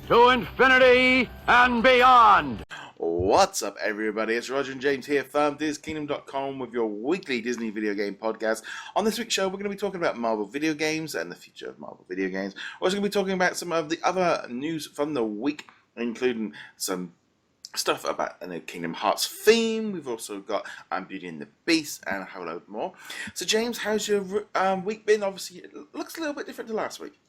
to infinity and beyond. What's up, everybody? It's Roger and James here from DisKingdom.com with your weekly Disney video game podcast. On this week's show, we're going to be talking about Marvel video games and the future of Marvel video games. We're also going to be talking about some of the other news from the week, including some stuff about the Kingdom Hearts theme. We've also got Beauty and the Beast and a whole load more. So, James, how's your week been? Obviously, it looks a little bit different to last week.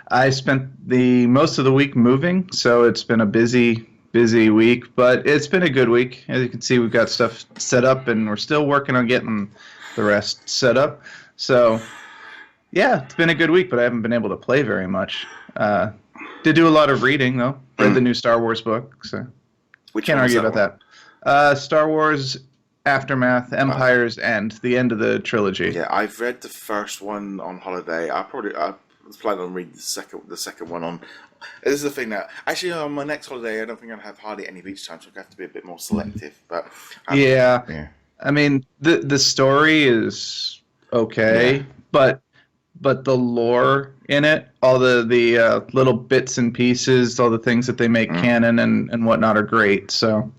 I spent the most of the week moving, so it's been a busy week, but it's been a good week. As you can see, we've got stuff set up, and we're still working on getting the rest set up. So, yeah, it's been a good week, but I haven't been able to play very much. Did do a lot of reading, though. Read the new Star Wars book, so can't argue about that. Star Wars Aftermath, Empire's End, the end of the trilogy. Yeah, I've read the first one on holiday. I was planning on reading the second one on. This is the thing now. Actually, on my next holiday, I don't think I'll have hardly any beach time, so I have to be a bit more selective. But yeah. I mean, the story is okay, but the lore in it, all the little bits and pieces, all the things that they make canon and whatnot are great. So,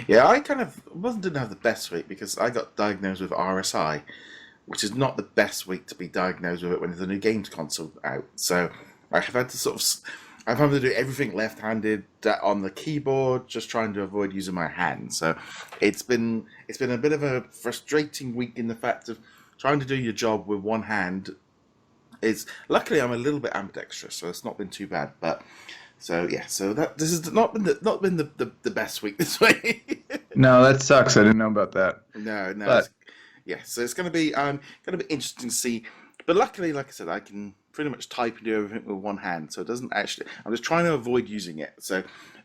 yeah, I kind of didn't have the best week because I got diagnosed with RSI, which is not the best week to be diagnosed with it when there's a new games console out. So I have had to I've had to do everything left-handed on the keyboard, just trying to avoid using my hands. So it's been a bit of a frustrating week in the fact of trying to do your job with one hand. Luckily I'm a little bit ambidextrous, so it's not been too bad. But so this has not been the best week this week. No, that sucks. I didn't know about that. No. But so it's going to be interesting to see. But luckily, like I said, I can pretty much type and do everything with one hand, so it doesn't actually. I'm just trying to avoid using it,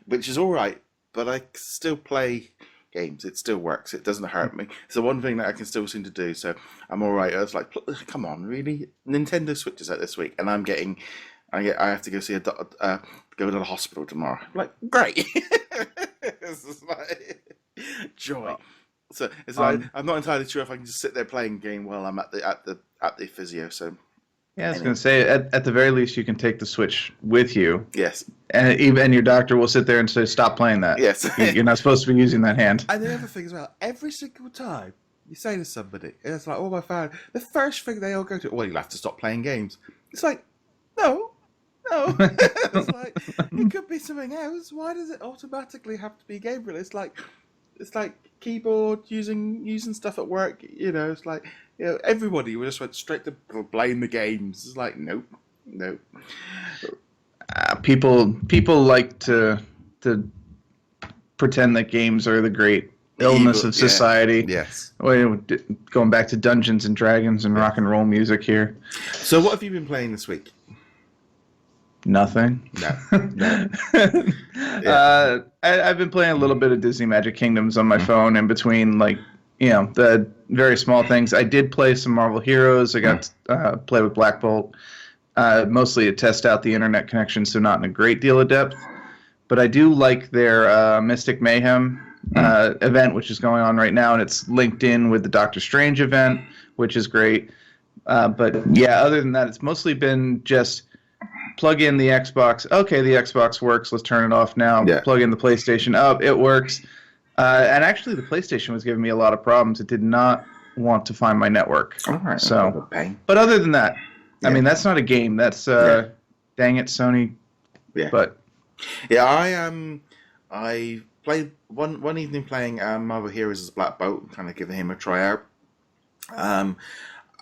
which is all right. But I still play games. It still works. It doesn't hurt me. It's the one thing that I can still seem to do. So I'm all right. I was like, come on, really? Nintendo Switch is out this week, and I have to go see go to the hospital tomorrow. I'm like, great. It's just like joy. So it's like I'm not entirely sure if I can just sit there playing a game while I'm at the physio. So yeah, I was going to say at the very least you can take the Switch with you. Yes, and even your doctor will sit there and say, "Stop playing that." Yes, you're not supposed to be using that hand. And the other thing as well, every single time you say to somebody, it's like, "Oh, my family," the first thing they all go to, "Well, you'll have to stop playing games." It's like, no. It's like it could be something else. Why does it automatically have to be game related? It's like keyboard using stuff at work. It's like everybody just went straight to playing the games. It's like nope. People like to pretend that games are the great illness of society. Yes. Going back to Dungeons and Dragons and rock and roll music here. So what have you been playing this week? Nothing. No. I've been playing a little bit of Disney Magic Kingdoms on my phone in between, the very small things. I did play some Marvel Heroes. I got to play with Black Bolt, mostly to test out the internet connection, so not in a great deal of depth. But I do like their Mystic Mayhem event, which is going on right now, and it's linked in with the Doctor Strange event, which is great. But yeah, other than that, it's mostly been just plug in the Xbox. Okay, the Xbox works. Let's turn it off now. Yeah. Plug in the PlayStation. Oh, it works. And actually, the PlayStation was giving me a lot of problems. It did not want to find my network. All right. So, but other than that, I mean, that's not a game. That's dang it, Sony. Yeah. But yeah, I played one evening playing Marvel Heroes as Black Bolt, kind of giving him a try out.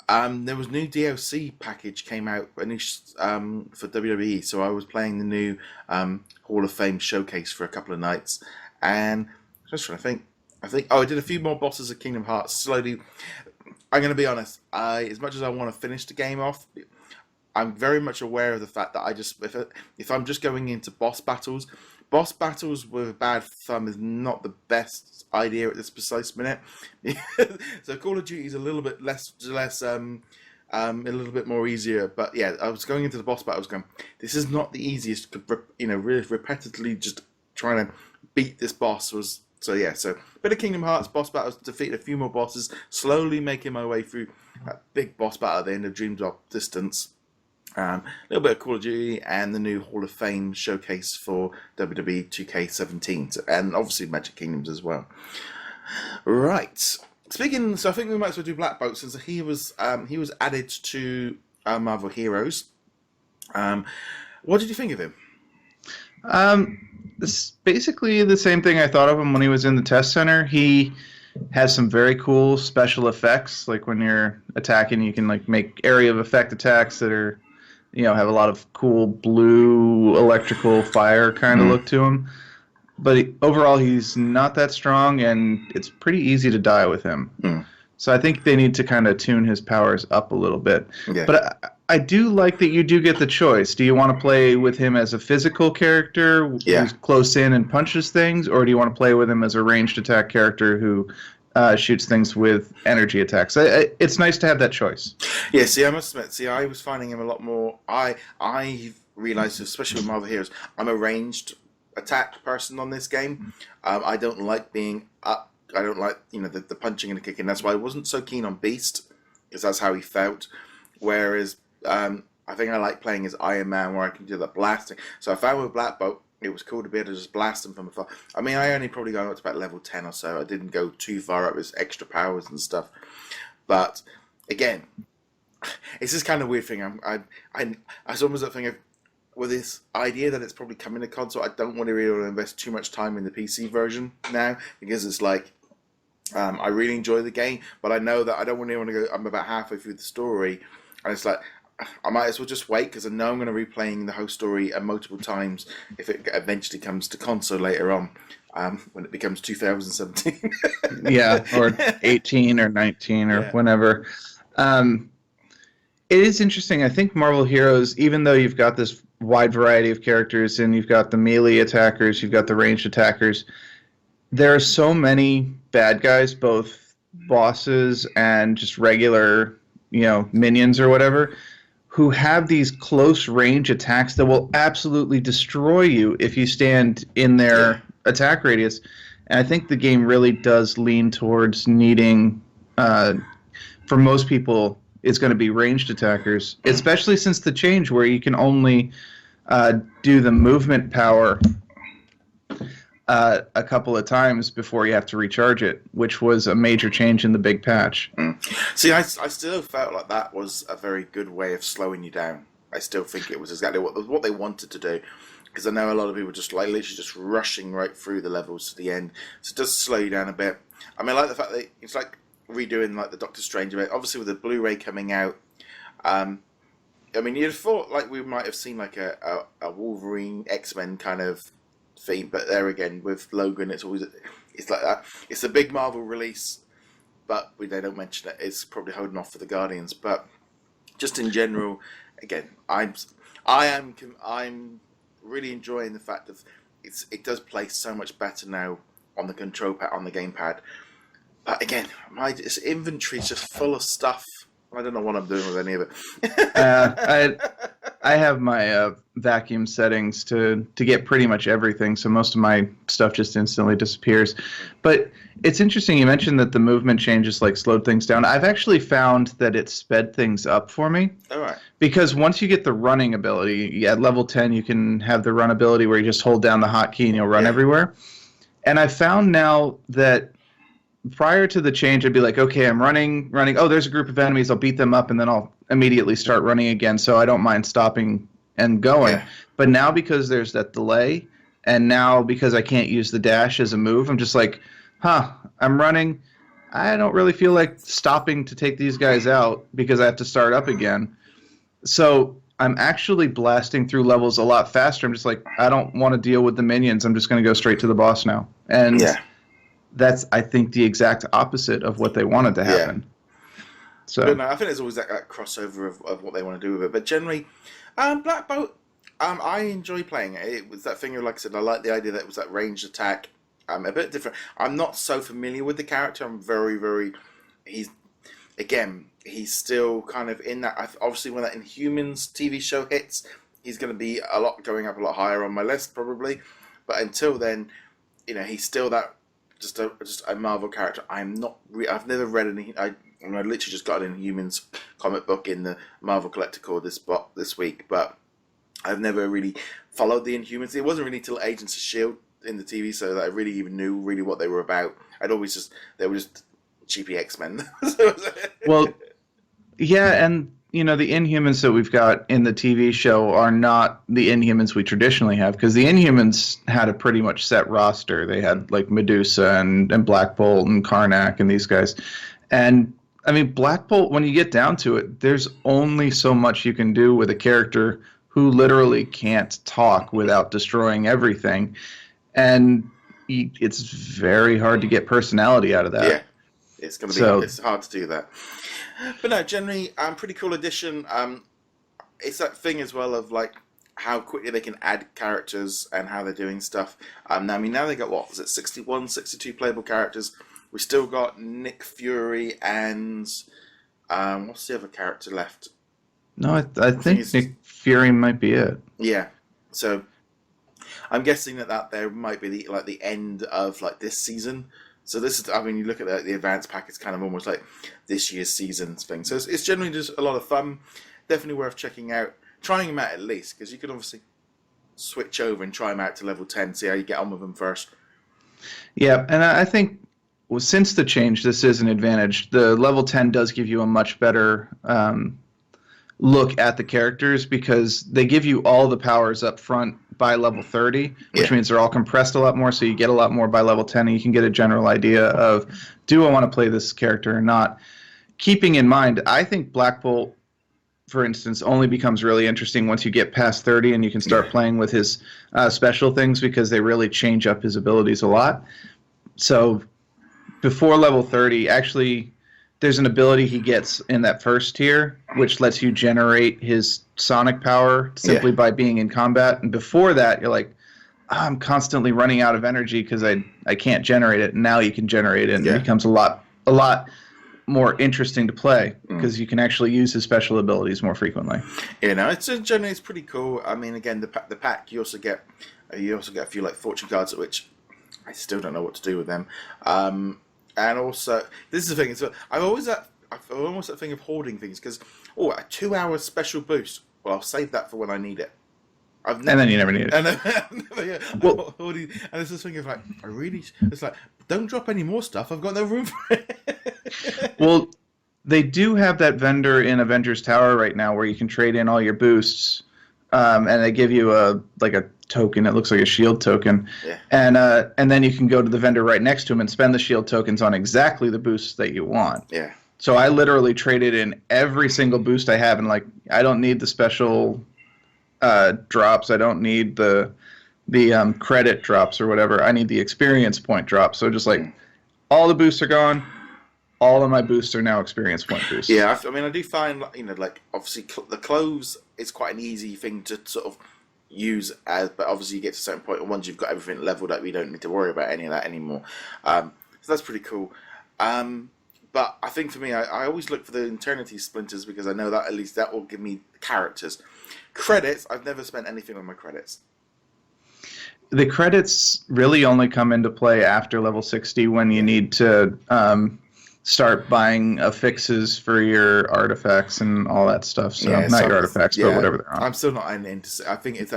There was a new DLC package came out for WWE, so I was playing the new Hall of Fame showcase for a couple of nights, and just trying to think. I did a few more bosses of Kingdom Hearts slowly. I'm going to be honest. As much as I want to finish the game off, I'm very much aware of the fact that if I'm just going into boss battles with a bad thumb is not the best idea at this precise minute. So Call of Duty is a little bit less, a little bit more easier. But yeah, I was going into the boss battles going, this is not the easiest. Really repetitively just trying to beat this boss was. So yeah, so bit of Kingdom Hearts boss battles, defeat a few more bosses, slowly making my way through that big boss battle at the end of Dream Drop Distance. A little bit of Call of Duty, and the new Hall of Fame showcase for WWE 2K17, and obviously Magic Kingdoms as well. Right. Speaking, so I think we might as well do Black Bolt since he was added to Marvel Heroes. What did you think of him? It's basically the same thing I thought of him when he was in the test center. He has some very cool special effects, like when you're attacking, you can like make area of effect attacks that are, have a lot of cool blue electrical fire kind of look to him. But overall, he's not that strong, and it's pretty easy to die with him. So I think they need to kind of tune his powers up a little bit. Yeah. But I do like that you do get the choice. Do you want to play with him as a physical character who's close in and punches things, or do you want to play with him as a ranged attack character who shoots things with energy attacks? It's nice to have that choice. Yeah, see, I must admit, I was finding him a lot more... I realised, especially with Marvel Heroes, I'm a ranged attack person on this game. I don't like being up. I don't like, the punching and the kicking. That's why I wasn't so keen on Beast, because that's how he felt. Whereas I think I like playing as Iron Man, where I can do that blasting. So I found with Black Bolt, it was cool to be able to just blast him from afar. I mean, I only probably got up to about level 10 or so. I didn't go too far up with extra powers and stuff. But again, it's this kind of weird thing. I was almost thinking, with this idea that it's probably coming to console, I don't want to really invest too much time in the PC version now, because it's like, I really enjoy the game, but I know that I don't really want to go. I'm about halfway through the story, and it's like I might as well just wait, because I know I'm going to be replaying the whole story multiple times if it eventually comes to console later on, when it becomes 2017. Yeah, or 18 or 19 or whenever. It is interesting. I think Marvel Heroes, even though you've got this wide variety of characters and you've got the melee attackers, you've got the ranged attackers, there are so many bad guys, both bosses and just regular, minions or whatever, who have these close range attacks that will absolutely destroy you if you stand in their attack radius. And I think the game really does lean towards needing, for most people, it's going to be ranged attackers, especially since the change where you can only do the movement power a couple of times before you have to recharge it, which was a major change in the big patch. See, I still felt like that was a very good way of slowing you down. I still think it was exactly what they wanted to do, because I know a lot of people just like literally just rushing right through the levels to the end, so it does slow you down a bit. I mean, I like the fact that it's like redoing like the Doctor Strange bit, obviously with the Blu-ray coming out. I mean, you'd have thought like we might have seen like a Wolverine X-Men kind of theme, but there again with Logan, it's like that. It's a big Marvel release, but they don't mention it. It's probably holding off for the Guardians. But just in general, again, I'm really enjoying the fact that it does play so much better now on the control pad, on the gamepad. But again, this inventory is just full of stuff. I don't know what I'm doing with any of it. I have my vacuum settings to get pretty much everything, so most of my stuff just instantly disappears. But it's interesting you mentioned that the movement changes like slowed things down. I've actually found that it sped things up for me. All right. Because once you get the running ability, at level 10 you can have the run ability where you just hold down the hotkey and you'll run everywhere. And I found now that prior to the change, I'd be like, okay, I'm running. Oh, there's a group of enemies. I'll beat them up, and then I'll immediately start running again, so I don't mind stopping and going. Yeah. But now because there's that delay, and now because I can't use the dash as a move, I'm just like, I'm running. I don't really feel like stopping to take these guys out because I have to start up again. So I'm actually blasting through levels a lot faster. I'm just like, I don't want to deal with the minions. I'm just going to go straight to the boss now. And that's, I think, the exact opposite of what they wanted to happen. Yeah. So, but no, I think there's always that crossover of what they want to do with it. But generally, Black Bolt, I enjoy playing it. It was that thing of, like I said, I like the idea that it was that ranged attack. A bit different. I'm not so familiar with the character. I'm very... He's still kind of in that... Obviously, when that Inhumans TV show hits, he's going to be going up a lot higher on my list, probably. But until then, he's still that... Just a Marvel character. I've never read any. And I literally just got an Inhumans comic book in the Marvel Collector Core this week, but I've never really followed the Inhumans. It wasn't really till Agents of S.H.I.E.L.D. in the TV show that I really even knew really what they were about. They were just cheapy X-Men. Well, yeah, and the Inhumans that we've got in the TV show are not the Inhumans we traditionally have, because the Inhumans had a pretty much set roster. They had like Medusa and Black Bolt and Karnak and these guys. And I mean, Black Bolt, when you get down to it, there's only so much you can do with a character who literally can't talk without destroying everything. And it's very hard to get personality out of that. Yeah, it's hard to do that. But no, generally, pretty cool addition. It's that thing as well of like how quickly they can add characters and how they're doing stuff. Now they got, what was it, 61, 62 playable characters. We still got Nick Fury and what's the other character left? No, I think Nick Fury might be it. Yeah, so I'm guessing that there might be the end of like this season. So this is, I mean, you look at the advanced pack, it's kind of almost like this year's season thing. So it's generally just a lot of fun. Definitely worth checking out, trying them out at least, because you can obviously switch over and try them out to level 10, see how you get on with them first. Yeah, and I think since the change, this is an advantage. The level 10 does give you a much better look at the characters, because they give you all the powers up front by level 30, which means they're all compressed a lot more, so you get a lot more by level 10, and you can get a general idea of, do I want to play this character or not? Keeping in mind, I think Black Bolt, for instance, only becomes really interesting once you get past 30 and you can start playing with his special things, because they really change up his abilities a lot. So before level 30, actually, there's an ability he gets in that first tier, which lets you generate his sonic power simply by being in combat. And before that, you're like, I'm constantly running out of energy because I can't generate it. And now you can generate it, and it becomes a lot more interesting to play, because you can actually use his special abilities more frequently. It's generally it's pretty cool. I mean, again, the pack, you also get a few like fortune cards, which I still don't know what to do with them. And also, this is the thing. So I've almost that thing of hoarding things, because a 2-hour special boost. Well, I'll save that for when I need it. And then you never need it. And it's this thing of like, it's like, don't drop any more stuff. I've got no room for it. Well, they do have that vendor in Avengers Tower right now where you can trade in all your boosts, and they give you a token. It looks like a shield token, and then you can go to the vendor right next to him and spend the shield tokens on exactly the boosts that you want. Yeah. So I literally traded in every single boost I have, and like, I don't need the special drops. I don't need the credit drops or whatever. I need the experience point drops. So just like, all the boosts are gone. All of my boosts are now experience point boosts. Yeah, I mean, I do find, like, obviously the clothes is quite an easy thing to sort of use but obviously you get to a certain point, and once you've got everything leveled up, you don't need to worry about any of that anymore. So that's pretty cool. But I think for me, I always look for the Eternity Splinters, because I know that at least that will give me characters. Credits, I've never spent anything on my credits. The credits really only come into play after level 60, when you need to start buying affixes for your artifacts and all that stuff. So not your artifacts, but whatever they're on. I'm still not into. I think it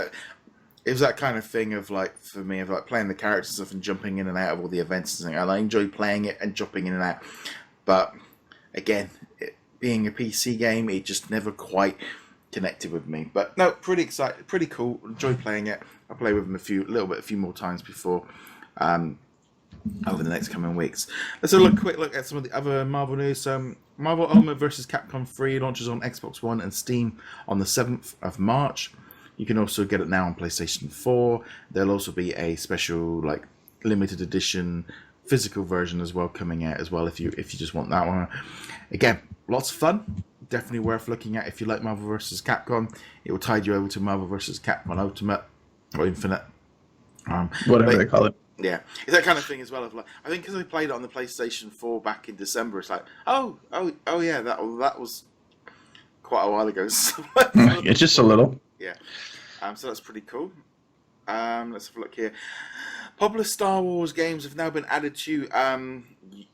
was that kind of thing of like, for me, of like playing the characters and stuff and jumping in and out of all the events and things. And I enjoy playing it and jumping in and out. But again, being a PC game, it just never quite connected with me. But no, pretty excited, pretty cool. Enjoy playing it. I'll play with them a few more times before. Over the next coming weeks. Let's have a quick look at some of the other Marvel news. Marvel Ultimate vs. Capcom 3 launches on Xbox One and Steam on the 7th of March. You can also get it now on PlayStation 4. There'll also be a special, like, limited edition physical version as well coming out as well, if you just want that one. Again, lots of fun. Definitely worth looking at if you like Marvel vs. Capcom. It will tide you over to Marvel vs. Capcom Ultimate or Infinite. Whatever they call it. Yeah, it's that kind of thing as well. Of like, I think because I played it on the PlayStation 4 back in December, it's like, oh yeah, that was quite a while ago. It's just a little. Yeah, so that's pretty cool. Let's have a look here. Popular Star Wars games have now been added to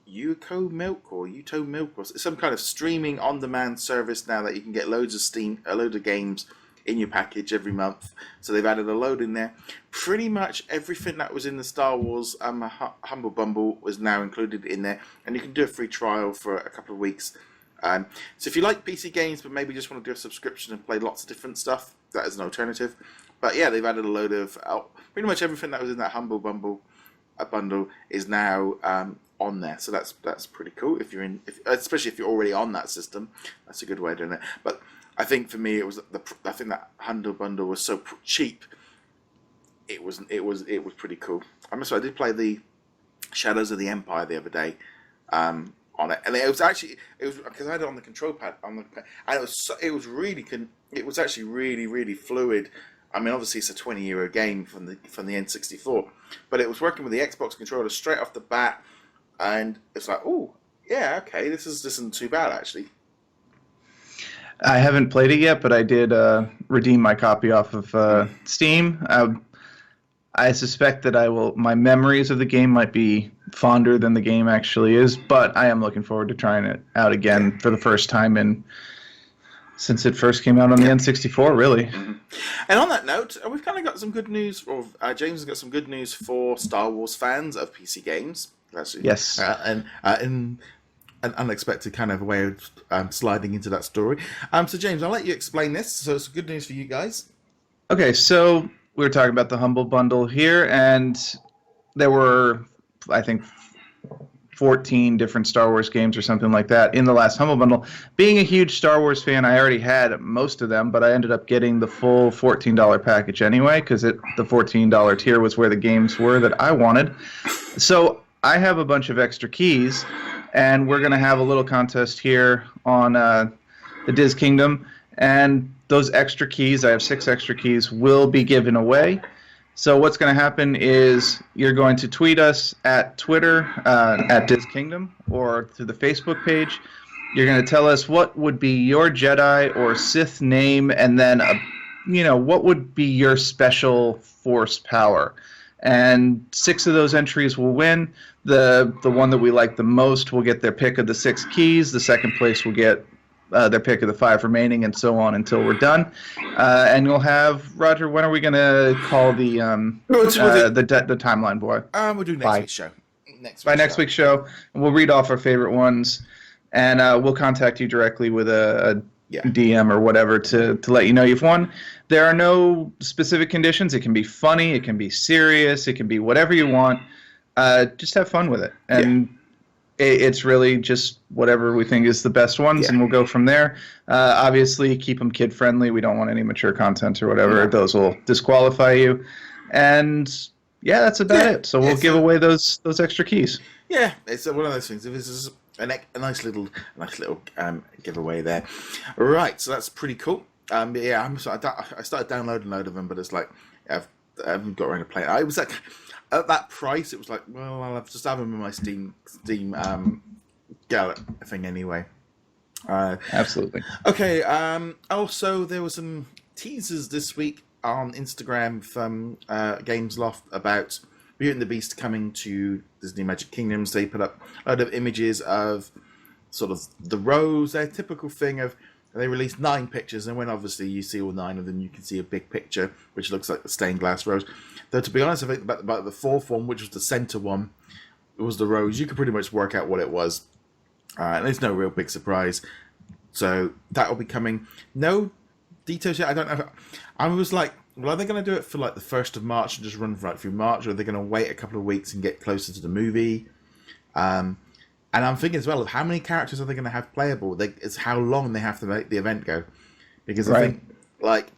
Yuko Milk or Yuto Milk, or some kind of streaming on-demand service now that you can get a load of games in your package every month. So they've added a load in there. Pretty much everything that was in the Star Wars Humble Bundle was now included in there, and you can do a free trial for a couple of weeks. So if you like PC games but maybe just want to do a subscription and play lots of different stuff, that is an alternative. But yeah, they've added a load of pretty much everything that was in that Humble Bundle is now on there. So that's pretty cool. Especially if you're already on that system, that's a good way of doing it. But I think for me, I think that Humble Bundle was so cheap. It was pretty cool. I did play the Shadows of the Empire the other day. On it, and it was because I had it on the control pad and it was actually really fluid. I mean, obviously it's a €20 game from the N64, but it was working with the Xbox controller straight off the bat, and it's like, oh yeah, okay, this isn't too bad actually. I haven't played it yet, but I did redeem my copy off of Steam. I suspect that my memories of the game might be fonder than the game actually is, but I am looking forward to trying it out again for the first time since it first came out on the N64, really. Mm-hmm. And on that note, we've kind of got some good news, or James has got some good news for Star Wars fans of PC games. Actually. Yes. And an unexpected kind of way of sliding into that story. So James, I'll let you explain this. So it's good news for you guys. Okay, so we were talking about the Humble Bundle here, and there were, I think, 14 different Star Wars games or something like that in the last Humble Bundle. Being a huge Star Wars fan, I already had most of them, but I ended up getting the full $14 package anyway, because the $14 tier was where the games were that I wanted. So I have a bunch of extra keys, and we're going to have a little contest here on the DisKingdom, and those extra keys, I have 6 extra keys, will be given away. So what's going to happen is you're going to tweet us at Twitter, at DisKingdom, or through the Facebook page. You're going to tell us what would be your Jedi or Sith name, and then, what would be your special Force power. And 6 of those entries will win. The one that we like the most will get their pick of the 6 keys. The second place will get their pick of the 5 remaining, and so on until we're done. And you'll have, Roger, when are we going to call the timeline, boy? We'll do next week's show. Next week's show, and we'll read off our favorite ones, and we'll contact you directly with a DM or whatever to let you know you've won. There are no specific conditions. It can be funny, it can be serious, it can be whatever you want. Just have fun with it. And it's really just whatever we think is the best ones, and we'll go from there. Obviously, keep them kid-friendly. We don't want any mature content or whatever. Those will disqualify you. And, that's about it. So we'll give away those extra keys. Yeah, it's one of those things. If this is a nice little giveaway there. Right, so that's pretty cool. I started downloading a load of them, but it's like, I haven't got around to play it. I was like, at that price, it was like, well, I'll just have them in my Steam Gallet thing anyway. Absolutely. Okay. Also, there were some teasers this week on Instagram from Games Loft about Beauty and the Beast coming to Disney Magic Kingdoms. They put up a lot of images of sort of the rows, their typical thing of. They released 9 pictures, and when obviously you see all 9 of them, you can see a big picture, which looks like the stained glass rose. Though, to be honest, I think about the 4th one, which was the center one, it was the rose. You could pretty much work out what it was. And it's no real big surprise. So that will be coming. No details yet. I don't know. I was like, well, are they going to do it for like the 1st of March and just run right through March, or are they going to wait a couple of weeks and get closer to the movie? And I'm thinking as well of how many characters are they going to have playable? It's how long they have to make the event go. Because I think, like,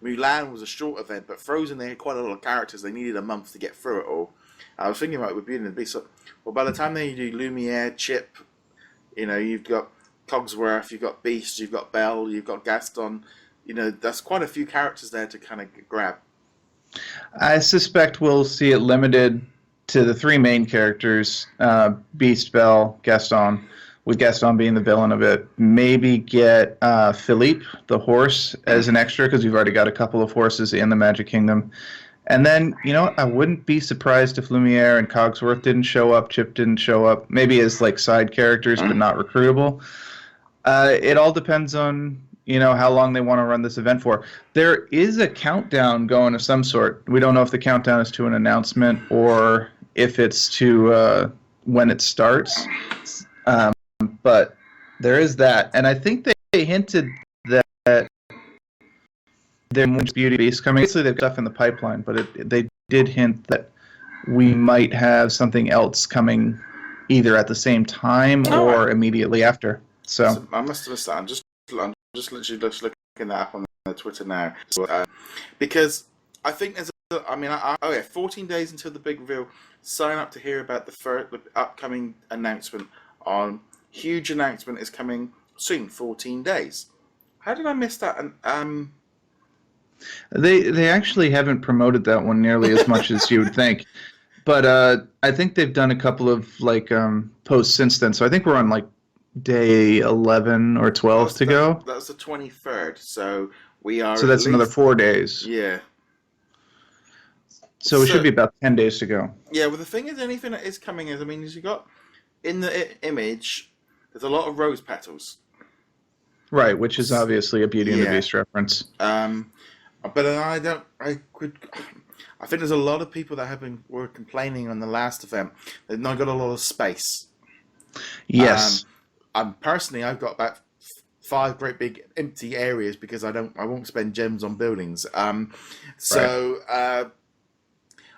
Mulan was a short event, but Frozen, they had quite a lot of characters. They needed a month to get through it all. I was thinking about it with Beauty and the Beast. So, well, by the time they do Lumiere, Chip, you've got Cogsworth, you've got Beast, you've got Belle, you've got Gaston. That's quite a few characters there to kind of grab. I suspect we'll see it limited to the 3 main characters, Beast, Belle, Gaston, with Gaston being the villain of it. Maybe get Philippe, the horse, as an extra, because we've already got a couple of horses in the Magic Kingdom. And then, you know what? I wouldn't be surprised if Lumiere and Cogsworth didn't show up, Chip didn't show up, maybe as like side characters, but not recruitable. It all depends on, you know, how long they want to run this event for. There is a countdown going of some sort. We don't know if the countdown is to an announcement or if it's to when it starts. But there is that. And I think they hinted that there's Beauty Beast coming. Obviously, they've got stuff in the pipeline, but they did hint that we might have something else coming either at the same time or immediately after. So I must have missed that. I'm just literally just looking that up on the Twitter now. So, because I think there's 14 days until the big reveal. Sign up to hear about the upcoming announcement. Huge announcement is coming soon. 14 days. How did I miss that? And they actually haven't promoted that one nearly as much as you would think. But I think they've done a couple of like posts since then. So I think we're on like day 11 or 12 to go. That's the 23rd. So we are. So that's another 4 days. Yeah. So it should be about 10 days to go. Yeah. Well, the thing is, anything that is coming is, as you got in the image, there's a lot of rose petals. Right, which is obviously a Beauty and the Beast reference. But I think there's a lot of people that were complaining on the last event. They've not got a lot of space. Yes. Personally, I've got about 5 great big empty areas because I won't spend gems on buildings.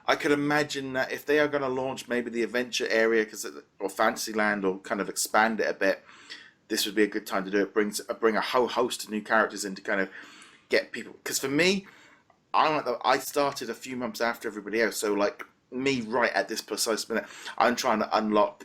I could imagine that if they are going to launch maybe the adventure area or Fantasyland or kind of expand it a bit, this would be a good time to do it. Bring a whole host of new characters in to kind of get people. Because for me, I started a few months after everybody else, so like me right at this precise minute, I'm trying to unlock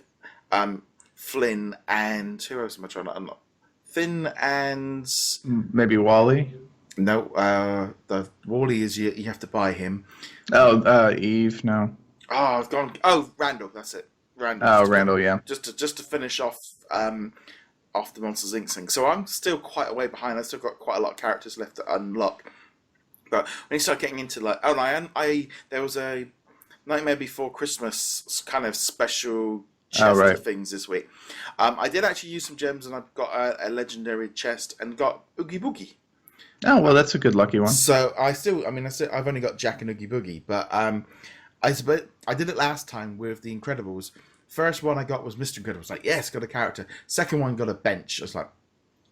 Flynn and who else am I trying to unlock? Finn and maybe Wally. No, the Wally is you have to buy him. Oh, Eve. No. Oh, I've gone. Oh, Randall. That's it. Randall. Oh, Randall. Yeah. Just to finish off the Monsters Inc. thing. So I'm still quite a way behind. I've still got quite a lot of characters left to unlock. But when you start getting into like, there was a Nightmare Before Christmas kind of special chest of things this week. I did actually use some gems, and I've got a legendary chest and got Oogie Boogie. Oh well, that's a good lucky one. So I've only got Jack and Oogie Boogie, but I did it last time with the Incredibles. First one I got was Mr. Incredible. I was like, yes, got a character. Second one got a bench. I was like,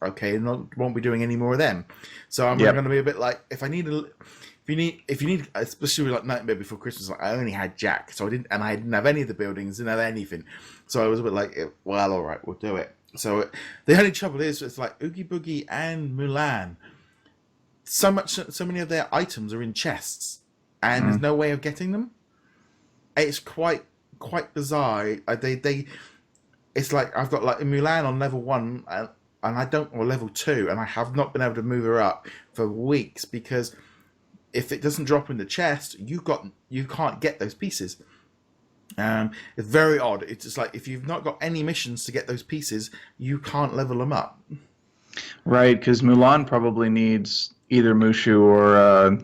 okay, won't be doing any more of them. So I'm going to be a bit like, if you need, especially like Nightmare Before Christmas, like, I only had Jack, so I didn't have any of the buildings, didn't have anything. So I was a bit like, well, all right, we'll do it. So the only trouble is, it's like Oogie Boogie and Mulan. So many of their items are in chests, and there's no way of getting them. It's quite bizarre. It's like I've got like Mulan on level 1, or level 2, and I have not been able to move her up for weeks because if it doesn't drop in the chest, you can't get those pieces. It's very odd. It's just like if you've not got any missions to get those pieces, you can't level them up. Right, because Mulan probably needs either Mushu or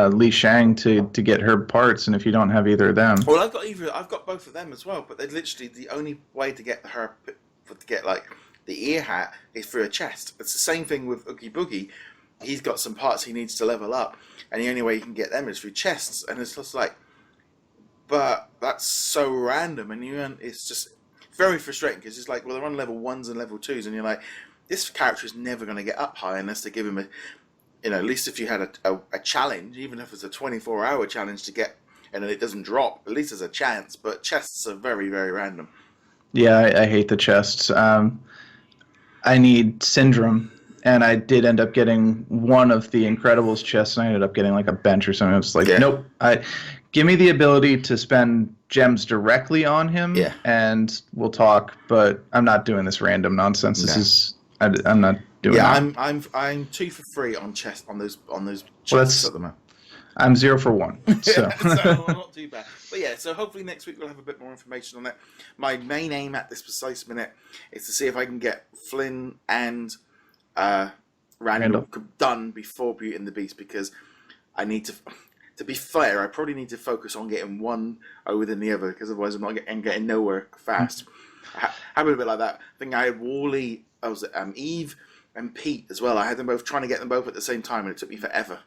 Li Shang to get her parts, and if you don't have either of them, well, I've got both of them as well. But they're literally the only way to get like the ear hat is through a chest. It's the same thing with Oogie Boogie. He's got some parts he needs to level up, and the only way you can get them is through chests. And it's just like, but that's so random, and it's just very frustrating because it's like, well, they're on level 1s and level 2s, and you're like, this character is never going to get up high unless they give him at least if you had a challenge, even if it's a 24-hour challenge to get, and it doesn't drop, at least there's a chance. But chests are very, very random. Yeah, I hate the chests. I need Syndrome, and I did end up getting one of the Incredibles chests, and I ended up getting like a bench or something. I was like, nope. Give me the ability to spend gems directly on him, and we'll talk. But I'm not doing this random nonsense. I'm not doing. Yeah, that. I'm 2 for 3 on those chests at the moment. I'm 0 for 1. So. So not too bad. But yeah, so hopefully next week we'll have a bit more information on that. My main aim at this precise minute is to see if I can get Flynn and Randall done before Beauty and the Beast, because I need to. to be fair, I probably need to focus on getting one over than the other, because otherwise I'm not getting nowhere fast. Happened a bit like that. I think I had Wally, I was Eve and Pete as well. I had them both, trying to get them both at the same time, and it took me forever.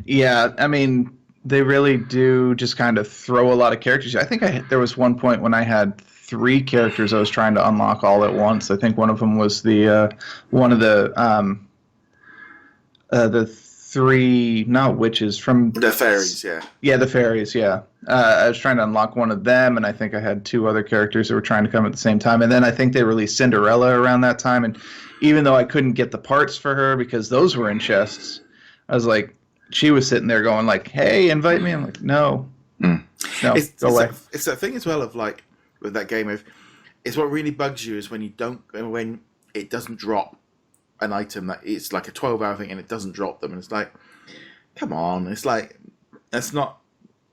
Yeah, I mean, they really do just kind of throw a lot of characters. I think there was one point when I had 3 characters I was trying to unlock all at once. I think one of them was the 3, not witches, from The fairies, yeah. Yeah, the fairies, yeah. I was trying to unlock one of them, and I think I had 2 other characters that were trying to come at the same time. And then I think they released Cinderella around that time, and even though I couldn't get the parts for her because those were in chests, I was like, she was sitting there going like, hey, invite me. I'm like, no. No, go away. It's that thing as well of like, with that game of, it's what really bugs you is when when it doesn't drop an item that it's like a 12-hour thing and it doesn't drop them, and it's like, come on, it's like, that's not,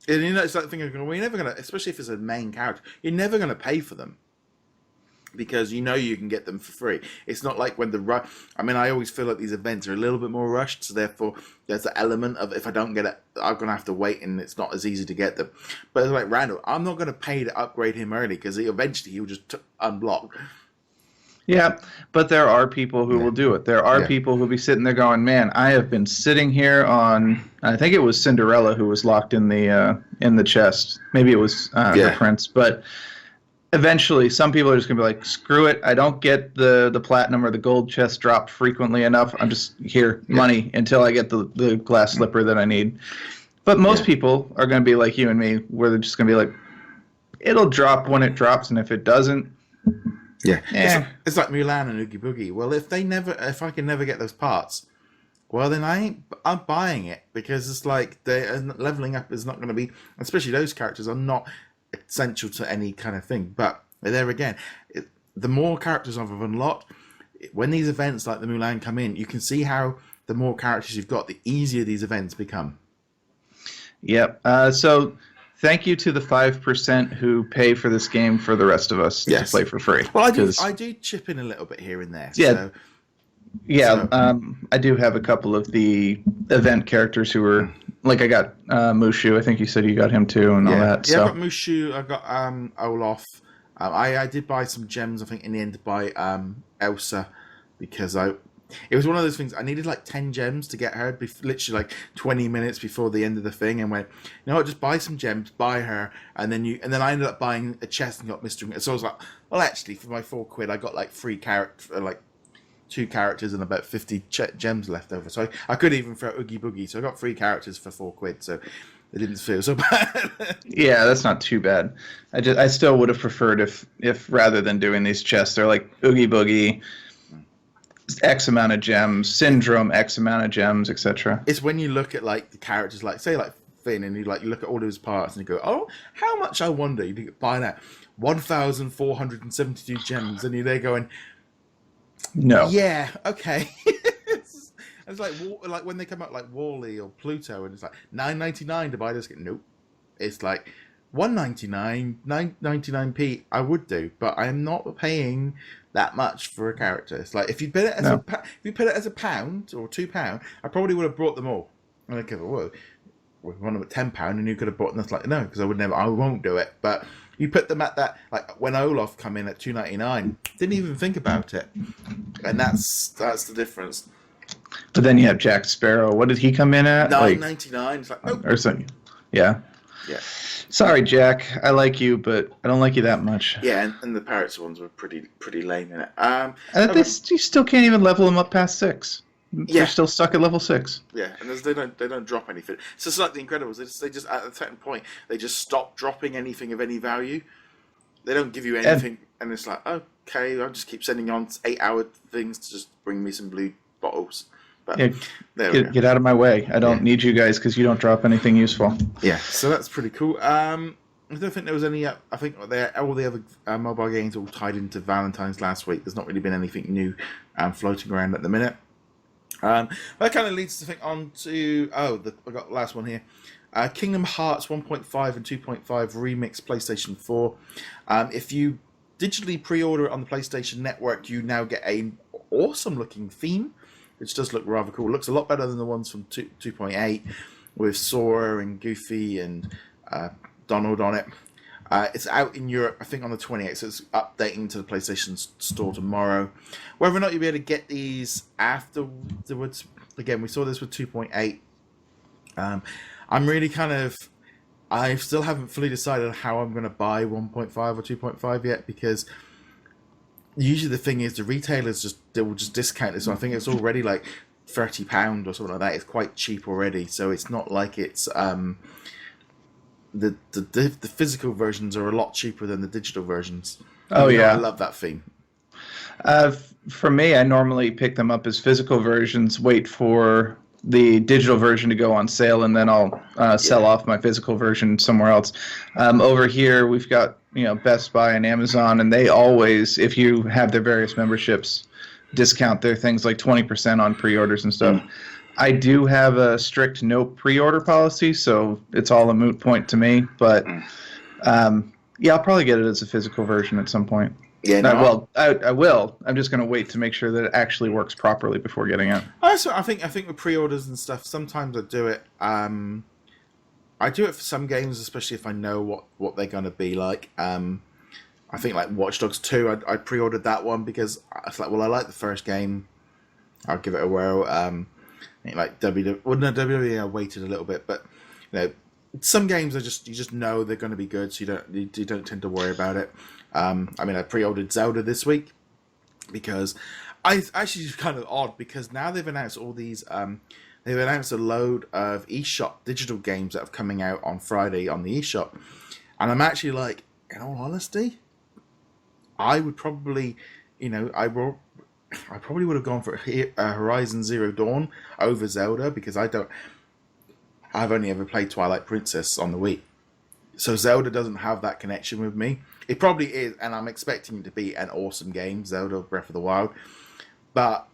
and it's that thing of, well, you're never gonna, especially if it's a main character, you're never gonna pay for them because you can get them for free. It's not like when I always feel like these events are a little bit more rushed, so therefore there's the element of, if I don't get it, I'm gonna have to wait, and it's not as easy to get them. But it's like Randall, I'm not gonna pay to upgrade him early because eventually he'll just unblock. Yeah, but there are people who will do it. There are people who'll be sitting there going, man, I have been sitting here on, I think it was Cinderella who was locked in the chest. Maybe it was the prince. But eventually some people are just going to be like, screw it. I don't get the platinum or the gold chest dropped frequently enough. I'm just here, money, until I get the glass slipper that I need. But most people are going to be like you and me, where they're just going to be like, it'll drop when it drops, and if it doesn't, yeah. It's like Mulan and Oogie Boogie. Well, if I can never get those parts, well, then I'm buying it, because it's like leveling up is not going to be, especially those characters are not essential to any kind of thing. But there again, the more characters I've unlocked, when these events like the Mulan come in, you can see how the more characters you've got, the easier these events become. Yep. So thank you to the 5% who pay for this game for the rest of us to play for free. Well, I do chip in a little bit here and there. Yeah. I do have a couple of the event characters who are, like, I got Mushu. I think you said you got him too, and all that. Yeah, I got Mushu. I got Olaf. I did buy some gems, I think, in the end, to buy Elsa, because it was one of those things, I needed like 10 gems to get her, literally like 20 minutes before the end of the thing, and went, you know what, just buy some gems, buy her, and then I ended up buying a chest and got Mr. So I was like, well, actually, for my £4, I got like 3 like 2 characters and about 50 gems left over. So I could even throw Oogie Boogie, so I got 3 characters for £4, so it didn't feel so bad. Yeah, that's not too bad. I still would have preferred if rather than doing these chests, they're like Oogie Boogie, X amount of gems, Syndrome, X amount of gems, etc. It's when you look at like the characters, like say like Finn, and you look at all those parts and you go, oh, how much I wonder. You buy that 1,472 gems, and you're there going, no, yeah, okay. It's like when they come out like Wally or Pluto, and it's like $9.99 to buy this. Nope, it's like $1.99, 9.99p. I would do, but I'm not paying that much for a character. It's like if you put it as £1 or £2, I probably would have brought them all. And I go, well, we want them at £10, and you could have bought them. That's like, no, because I won't do it. But you put them at that, like when Olaf come in at $2.99, didn't even think about it, and that's the difference. But then you have Jack Sparrow. What did he come in at? $9.99. It's like, oh. Or something. Yeah. Sorry, Jack. I like you, but I don't like you that much. Yeah, and the Parrots ones were pretty lame in it. You still can't even level them up past 6. They're still stuck at level 6. Yeah, and they don't drop anything. So it's like the Incredibles. They just at a certain point they just stop dropping anything of any value. They don't give you anything, and it's like, okay, I'll just keep sending on 8-hour things to just bring me some blue bottles. But get out of my way. I don't need you guys because you don't drop anything useful. Yeah, so that's pretty cool. I don't think there was any. I think all the other mobile games all tied into Valentine's last week. There's not really been anything new floating around at the minute. That kind of leads to think on to I got the last one here. Kingdom Hearts 1.5 and 2.5 Remix PlayStation 4. If you digitally pre-order it on the PlayStation Network, you now get an awesome looking theme, which does look rather cool. It looks a lot better than the ones from 2.8. with Sora and Goofy and Donald on it. It's out in Europe, I think, on the 28th, so it's updating to the PlayStation Store tomorrow. Whether or not you'll be able to get these afterwards, again, we saw this with 2.8. I'm really I still haven't fully decided how I'm going to buy 1.5 or 2.5 yet, because usually the thing is the retailers they will just discount it. So I think it's already like £30 or something like that. It's quite cheap already, so it's not like it's the physical versions are a lot cheaper than the digital versions. Oh yeah, I love that theme. For me, I normally pick them up as physical versions, wait for the digital version to go on sale, and then I'll sell off my physical version somewhere else. Over here, we've got Best Buy and Amazon, and they always, if you have their various memberships, discount their things like 20% on pre-orders and stuff. I do have a strict no pre-order policy, so it's all a moot point to me. But yeah, I'll probably get it as a physical version at some point. Yeah, no, I will. I'm just going to wait to make sure that it actually works properly before getting it. Also, I think with pre-orders and stuff, sometimes I do it. I do it for some games, especially if I know what they're going to be like. I think like Watch Dogs 2, I pre-ordered that one because I was like, well, I like the first game. I'll give it a whirl. I think like WWE, I waited a little bit, but some games are you just know they're going to be good, so you don't tend to worry about it. I pre-ordered Zelda this week because it's kind of odd because now they've announced all these. They've announced a load of eShop digital games that are coming out on Friday on the eShop, and I'm actually like, in all honesty, I would probably, I probably would have gone for Horizon Zero Dawn over Zelda because I've only ever played Twilight Princess on the Wii. So Zelda doesn't have that connection with me. It probably is, and I'm expecting it to be an awesome game, Zelda Breath of the Wild. But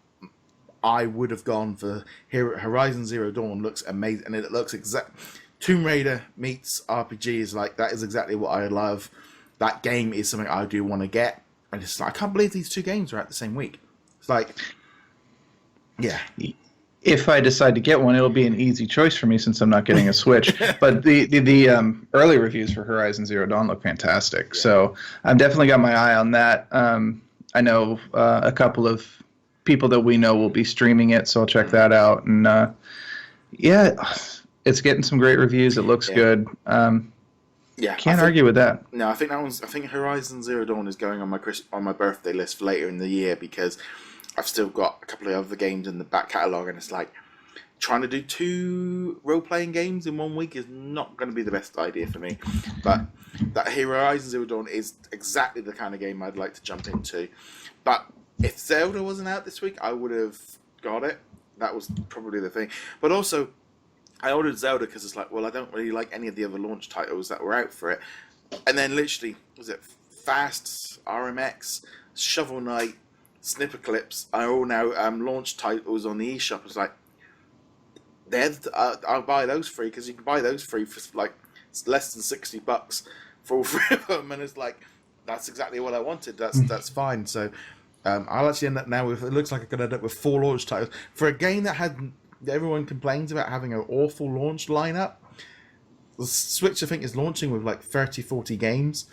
I would have gone for Horizon Zero Dawn. Looks amazing, and it looks Tomb Raider meets RPG is like, that is exactly what I love. That game is something I do want to get. And it's like, I can't believe these two games are out the same week. It's like, yeah. If I decide to get one, it'll be an easy choice for me since I'm not getting a Switch. But the early reviews for Horizon Zero Dawn look fantastic. Yeah. So I've definitely got my eye on that. I know a couple of people that we know will be streaming it, so I'll check that out. And yeah, it's getting some great reviews. It looks good. Can't argue with that. No, I think Horizon Zero Dawn is going on my birthday list for later in the year because I've still got a couple of other games in the back catalogue, and it's like trying to do 2 role-playing games in 1 week is not going to be the best idea for me. But that Horizon Zero Dawn is exactly the kind of game I'd like to jump into. But if Zelda wasn't out this week, I would have got it. That was probably the thing. But also, I ordered Zelda because it's like, well, I don't really like any of the other launch titles that were out for it. And then literally, was it Fast, RMX, Shovel Knight, Snipper Clips are all now launch titles on the eShop. It's like, I'll buy those free because you can buy those free for like less than $60 for all 3 of them, and it's like, that's exactly what I wanted. That's fine. So I'll actually end up now with, it looks like I'm going to end up with 4 launch titles for a game that everyone complains about having an awful launch lineup. The Switch, I think, is launching with like 30, 40 games,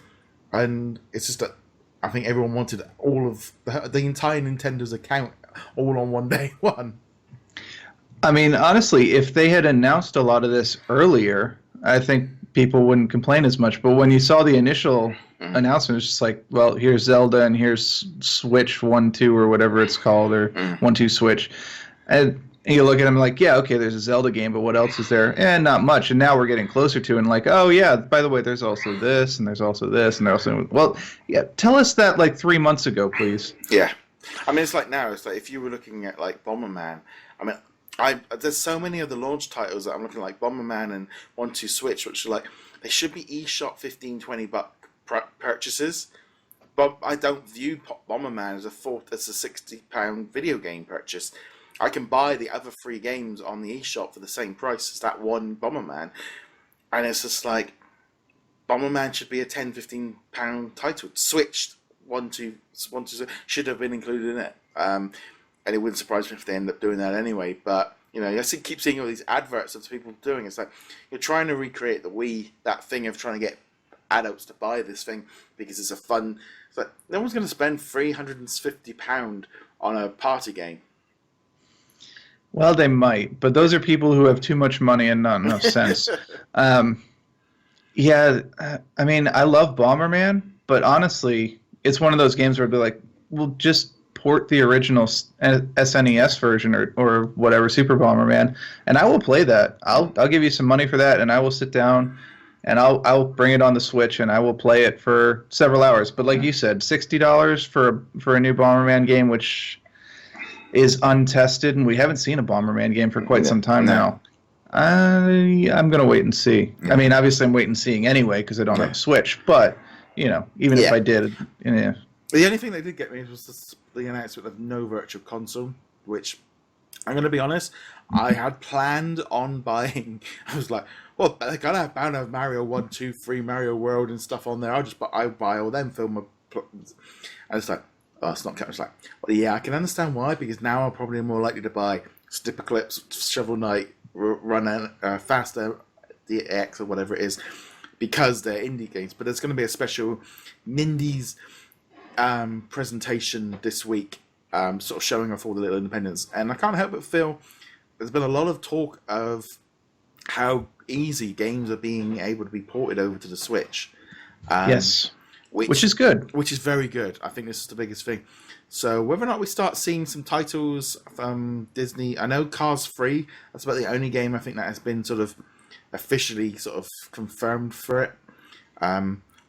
and it's just that I think everyone wanted all of the entire Nintendo's account all on one day one. I mean, honestly, if they had announced a lot of this earlier, I think people wouldn't complain as much. But when you saw the initial announcement, it's just like, well, here's Zelda and here's Switch 1-2 or whatever it's called, or 1-2 Switch. And you look at them like, yeah, okay, there's a Zelda game, but what else is there? And not much. And now we're getting closer to it, and like, oh, yeah, by the way, there's also this, and there's also this, and there's also... Well, yeah, tell us that like 3 months ago, please. Yeah. I mean, it's like now, it's like if you were looking at like Bomberman, I mean, there's so many of the launch titles that I'm looking like Bomberman and 1-2 Switch, which are like, they should be eShop $15-20 purchases, but I don't view Bomberman as a £60 video game purchase. I can buy the other 3 games on the eShop for the same price as that one Bomberman, and it's just like, Bomberman should be a £10-15 title. Switch 1-2 should have been included in it, and it wouldn't surprise me if they end up doing that anyway. But You know, keep seeing all these adverts of people doing. It's like you're trying to recreate the Wii, that thing of trying to get adults to buy this thing because it's a fun. It's like no one's going to spend £350 on a party game. Well, they might, but those are people who have too much money and not enough sense. Yeah, I mean, I love Bomberman, but honestly, it's one of those games where I'd be like, well, just port the original SNES version or whatever, Super Bomberman, and I will play that. I'll give you some money for that, and I will sit down and I'll bring it on the Switch and I will play it for several hours. But like you said, $60 for a new Bomberman game, which is untested, and we haven't seen a Bomberman game for quite some time now. I'm gonna wait and see. I mean, obviously, I'm waiting and seeing anyway because I don't have a Switch. But you know, even if I did, yeah. The only thing they did get me was the announcement of no virtual console, which I'm going to be honest, I had planned on buying. I was like, well, they're going to have Mario 1, 2, 3, Mario World and stuff on there. I'll buy all them film. And it's like, oh, it's not counting. It's like, well, yeah, I can understand why, because now I'm probably more likely to buy Snipper Clips, Shovel Knight, Run Faster, DX or whatever it is, because they're indie games. But there's going to be a special Mindy's presentation this week, sort of showing off all the little independents, and I can't help but feel there's been a lot of talk of how easy games are being able to be ported over to the Switch. Yes, which is good. Which is very good. I think this is the biggest thing. So whether or not we start seeing some titles from Disney, I know Cars 3, that's about the only game I think that has been sort of officially sort of confirmed for it.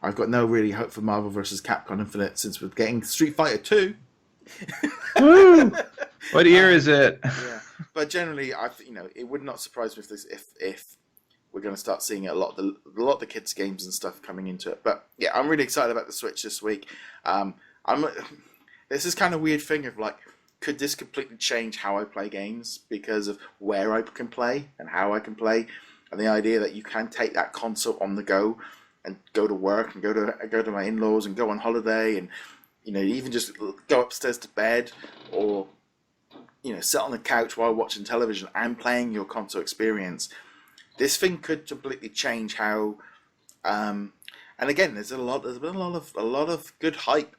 I've got no really hope for Marvel vs. Capcom Infinite since we're getting Street Fighter 2. Woo! What year is it? Yeah, but generally, it would not surprise me if we're going to start seeing a lot of the kids' games and stuff coming into it. But yeah, I'm really excited about the Switch this week. This is kind of weird thing of like, could this completely change how I play games because of where I can play and how I can play, and the idea that you can take that console on the go and go to work and go to my in-laws and go on holiday and even just go upstairs to bed or sit on the couch while watching television and playing your console experience. This thing could completely change how. And again, there's been a lot of good hype.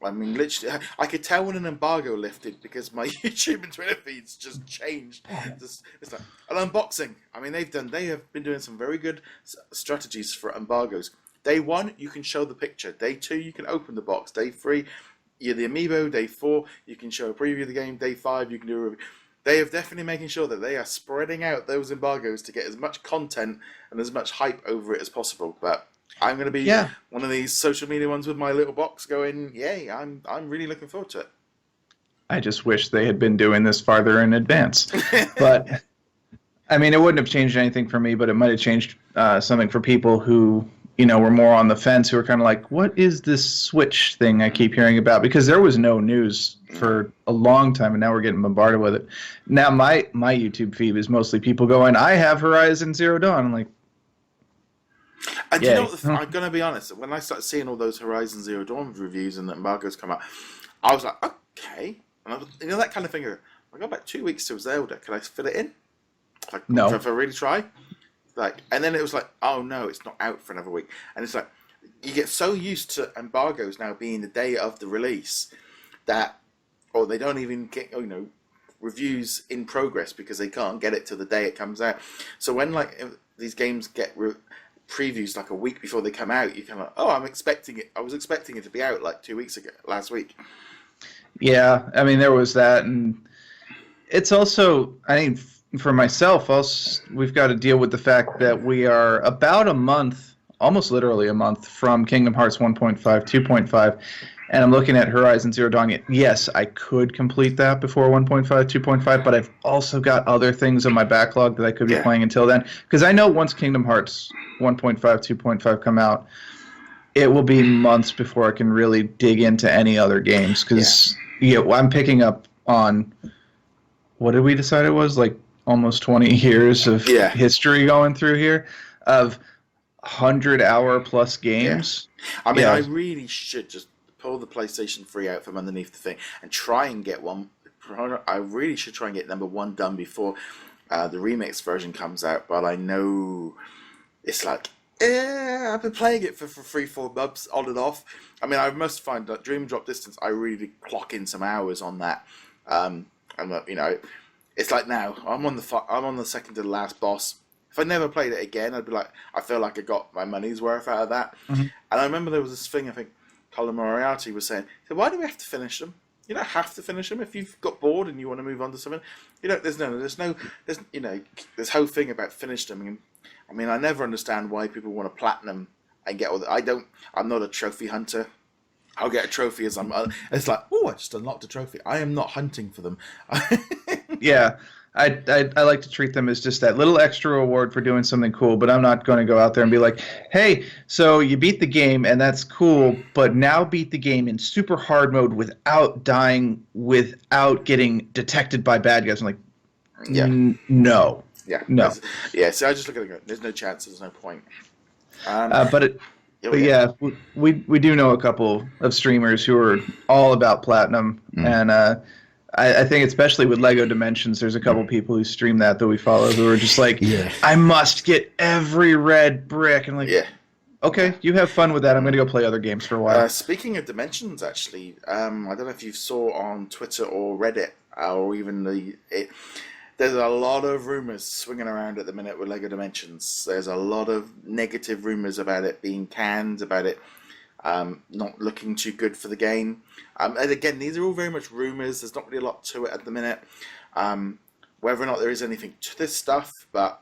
I mean, literally, I could tell when an embargo lifted because my YouTube and Twitter feeds just changed. It's like an unboxing. I mean, they have been doing some very good strategies for embargoes. Day 1, you can show the picture. Day 2, you can open the box. Day 3, you're the amiibo. Day 4, you can show a preview of the game. Day 5, you can do a review. They are definitely making sure that they are spreading out those embargoes to get as much content and as much hype over it as possible. But I'm going to be one of these social media ones with my little box going, yay, I'm really looking forward to it. I just wish they had been doing this farther in advance. But, I mean, it wouldn't have changed anything for me, but it might have changed something for people who, were more on the fence, who were kind of like, what is this Switch thing I keep hearing about? Because there was no news for a long time, and now we're getting bombarded with it. Now, my YouTube feed is mostly people going, I have Horizon Zero Dawn. I'm like, and you know what, I'm going to be honest, when I started seeing all those Horizon Zero Dawn reviews and the embargoes come out, I was like, okay. And that kind of thing, I got about 2 weeks to Zelda. Can I fit it in? Like, no. If I really try? And then it was like, oh no, it's not out for another week. And it's like, you get so used to embargoes now being the day of the release or they don't even get, reviews in progress because they can't get it till the day it comes out. So when these games get previews like a week before they come out, you kind of I was expecting it to be out like 2 weeks ago, last week. Yeah, I mean, there was that, and it's also, I think, for myself, we've got to deal with the fact that we are about a month, almost literally a month, from Kingdom Hearts 1.5, 2.5, and I'm looking at Horizon Zero Dawn. Yes, I could complete that before 1.5, 2.5, but I've also got other things on my backlog that I could be playing until then. Because I know once Kingdom Hearts 1.5, 2.5 come out, it will be months before I can really dig into any other games. Because I'm picking up on, what did we decide it was? Like almost 20 years of history going through here of 100-hour plus games. Yeah. I mean, I really should just pull the PlayStation 3 out from underneath the thing and try and get one I really should try and get number 1 done before the remix version comes out. But I know it's like, I've been playing it for 3-4 months on and off. I mean, I must find that Dream Drop Distance, I really did clock in some hours on that. And you know, it's like now I'm on the second to the last boss. If I never played it again, I'd be like, I feel like I got my money's worth out of that. Mm-hmm. And I remember there was this thing, I think Colin Moriarty was saying, so why do we have to finish them? You don't have to finish them. If you've got bored and you want to move on to something, you know, there's you know, this whole thing about finish them. I mean, I never understand why people want to platinum and get all the. I'm not a trophy hunter. I'll get a trophy as I'm. It's like, oh, I just unlocked a trophy. I am not hunting for them. Yeah, I like to treat them as just that little extra reward for doing something cool, but I'm not going to go out there and be like, hey, so you beat the game and that's cool, but now beat the game in super hard mode without dying, without getting detected by bad guys. I'm like, yeah, no. Yeah, no. Yeah, so I just look at it and go, there's no chance, there's no point. But we do know a couple of streamers who are all about platinum, and I think especially with Lego Dimensions, there's a couple people who stream that we follow who are just like, I must get every red brick, and like, okay, you have fun with that. I'm going to go play other games for a while. Speaking of Dimensions, actually, I don't know if you saw on Twitter or Reddit or even there's a lot of rumors swinging around at the minute with Lego Dimensions. There's a lot of negative rumors about it being canned, about it not looking too good for the game. And again, these are all very much rumors. There's not really a lot to it at the minute. Whether or not there is anything to this stuff, but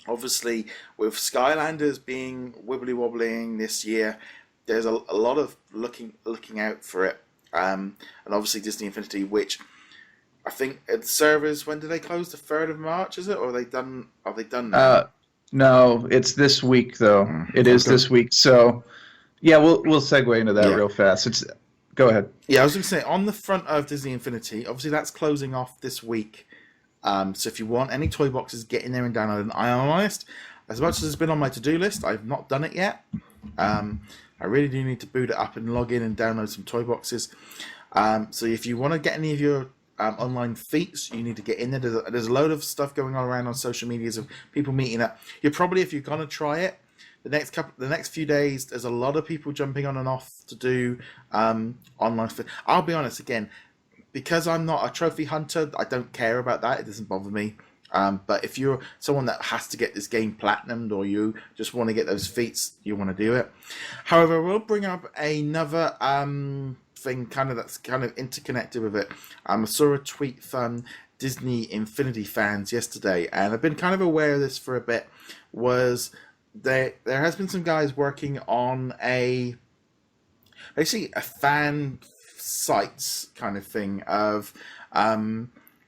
obviously with Skylanders being wibbly-wobbling this year, there's a lot of looking out for it. And obviously Disney Infinity, which I think the servers, when do they close? The 3rd of March, is it? Or are they done now? No, it's this week though. It is this week. So yeah, we'll segue into that real fast. Go ahead. Yeah, I was going to say, on the front of Disney Infinity, obviously that's closing off this week. So if you want any toy boxes, get in there and download them. I am honest, as much as it's been on my to-do list, I've not done it yet. I really do need to boot it up and log in and download some toy boxes. So if you want to get any of your online feats, you need to get in there. There's a load of stuff going on around on social medias of people meeting up. You're probably, if you're gonna try it, the next few days, there's a lot of people jumping on and off to do online stuff. I'll be honest, again, because I'm not a trophy hunter, I don't care about that. It doesn't bother me. But if you're someone that has to get this game platinumed, or you just want to get those feats, you want to do it. However, we'll bring up another thing that's kind of interconnected with it. I saw a tweet from Disney Infinity fans yesterday, and I've been kind of aware of this for a bit. Was there has been some guys working on basically a fan sites kind of thing of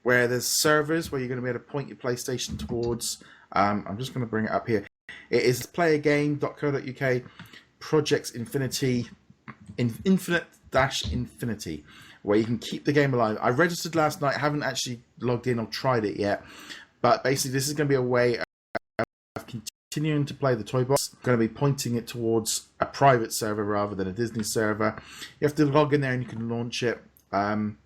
where there's servers where you're going to be able to point your PlayStation towards. I'm just going to bring it up here. It is playagame.co.uk Projects Infinity Infinite-Infinity, where you can keep the game alive. I registered last night. I haven't actually logged in or tried it yet, but basically this is going to be a way of continuing to play the toy box. I'm going to be pointing it towards a private server rather than a Disney server. You have to log in there and you can launch it. I'm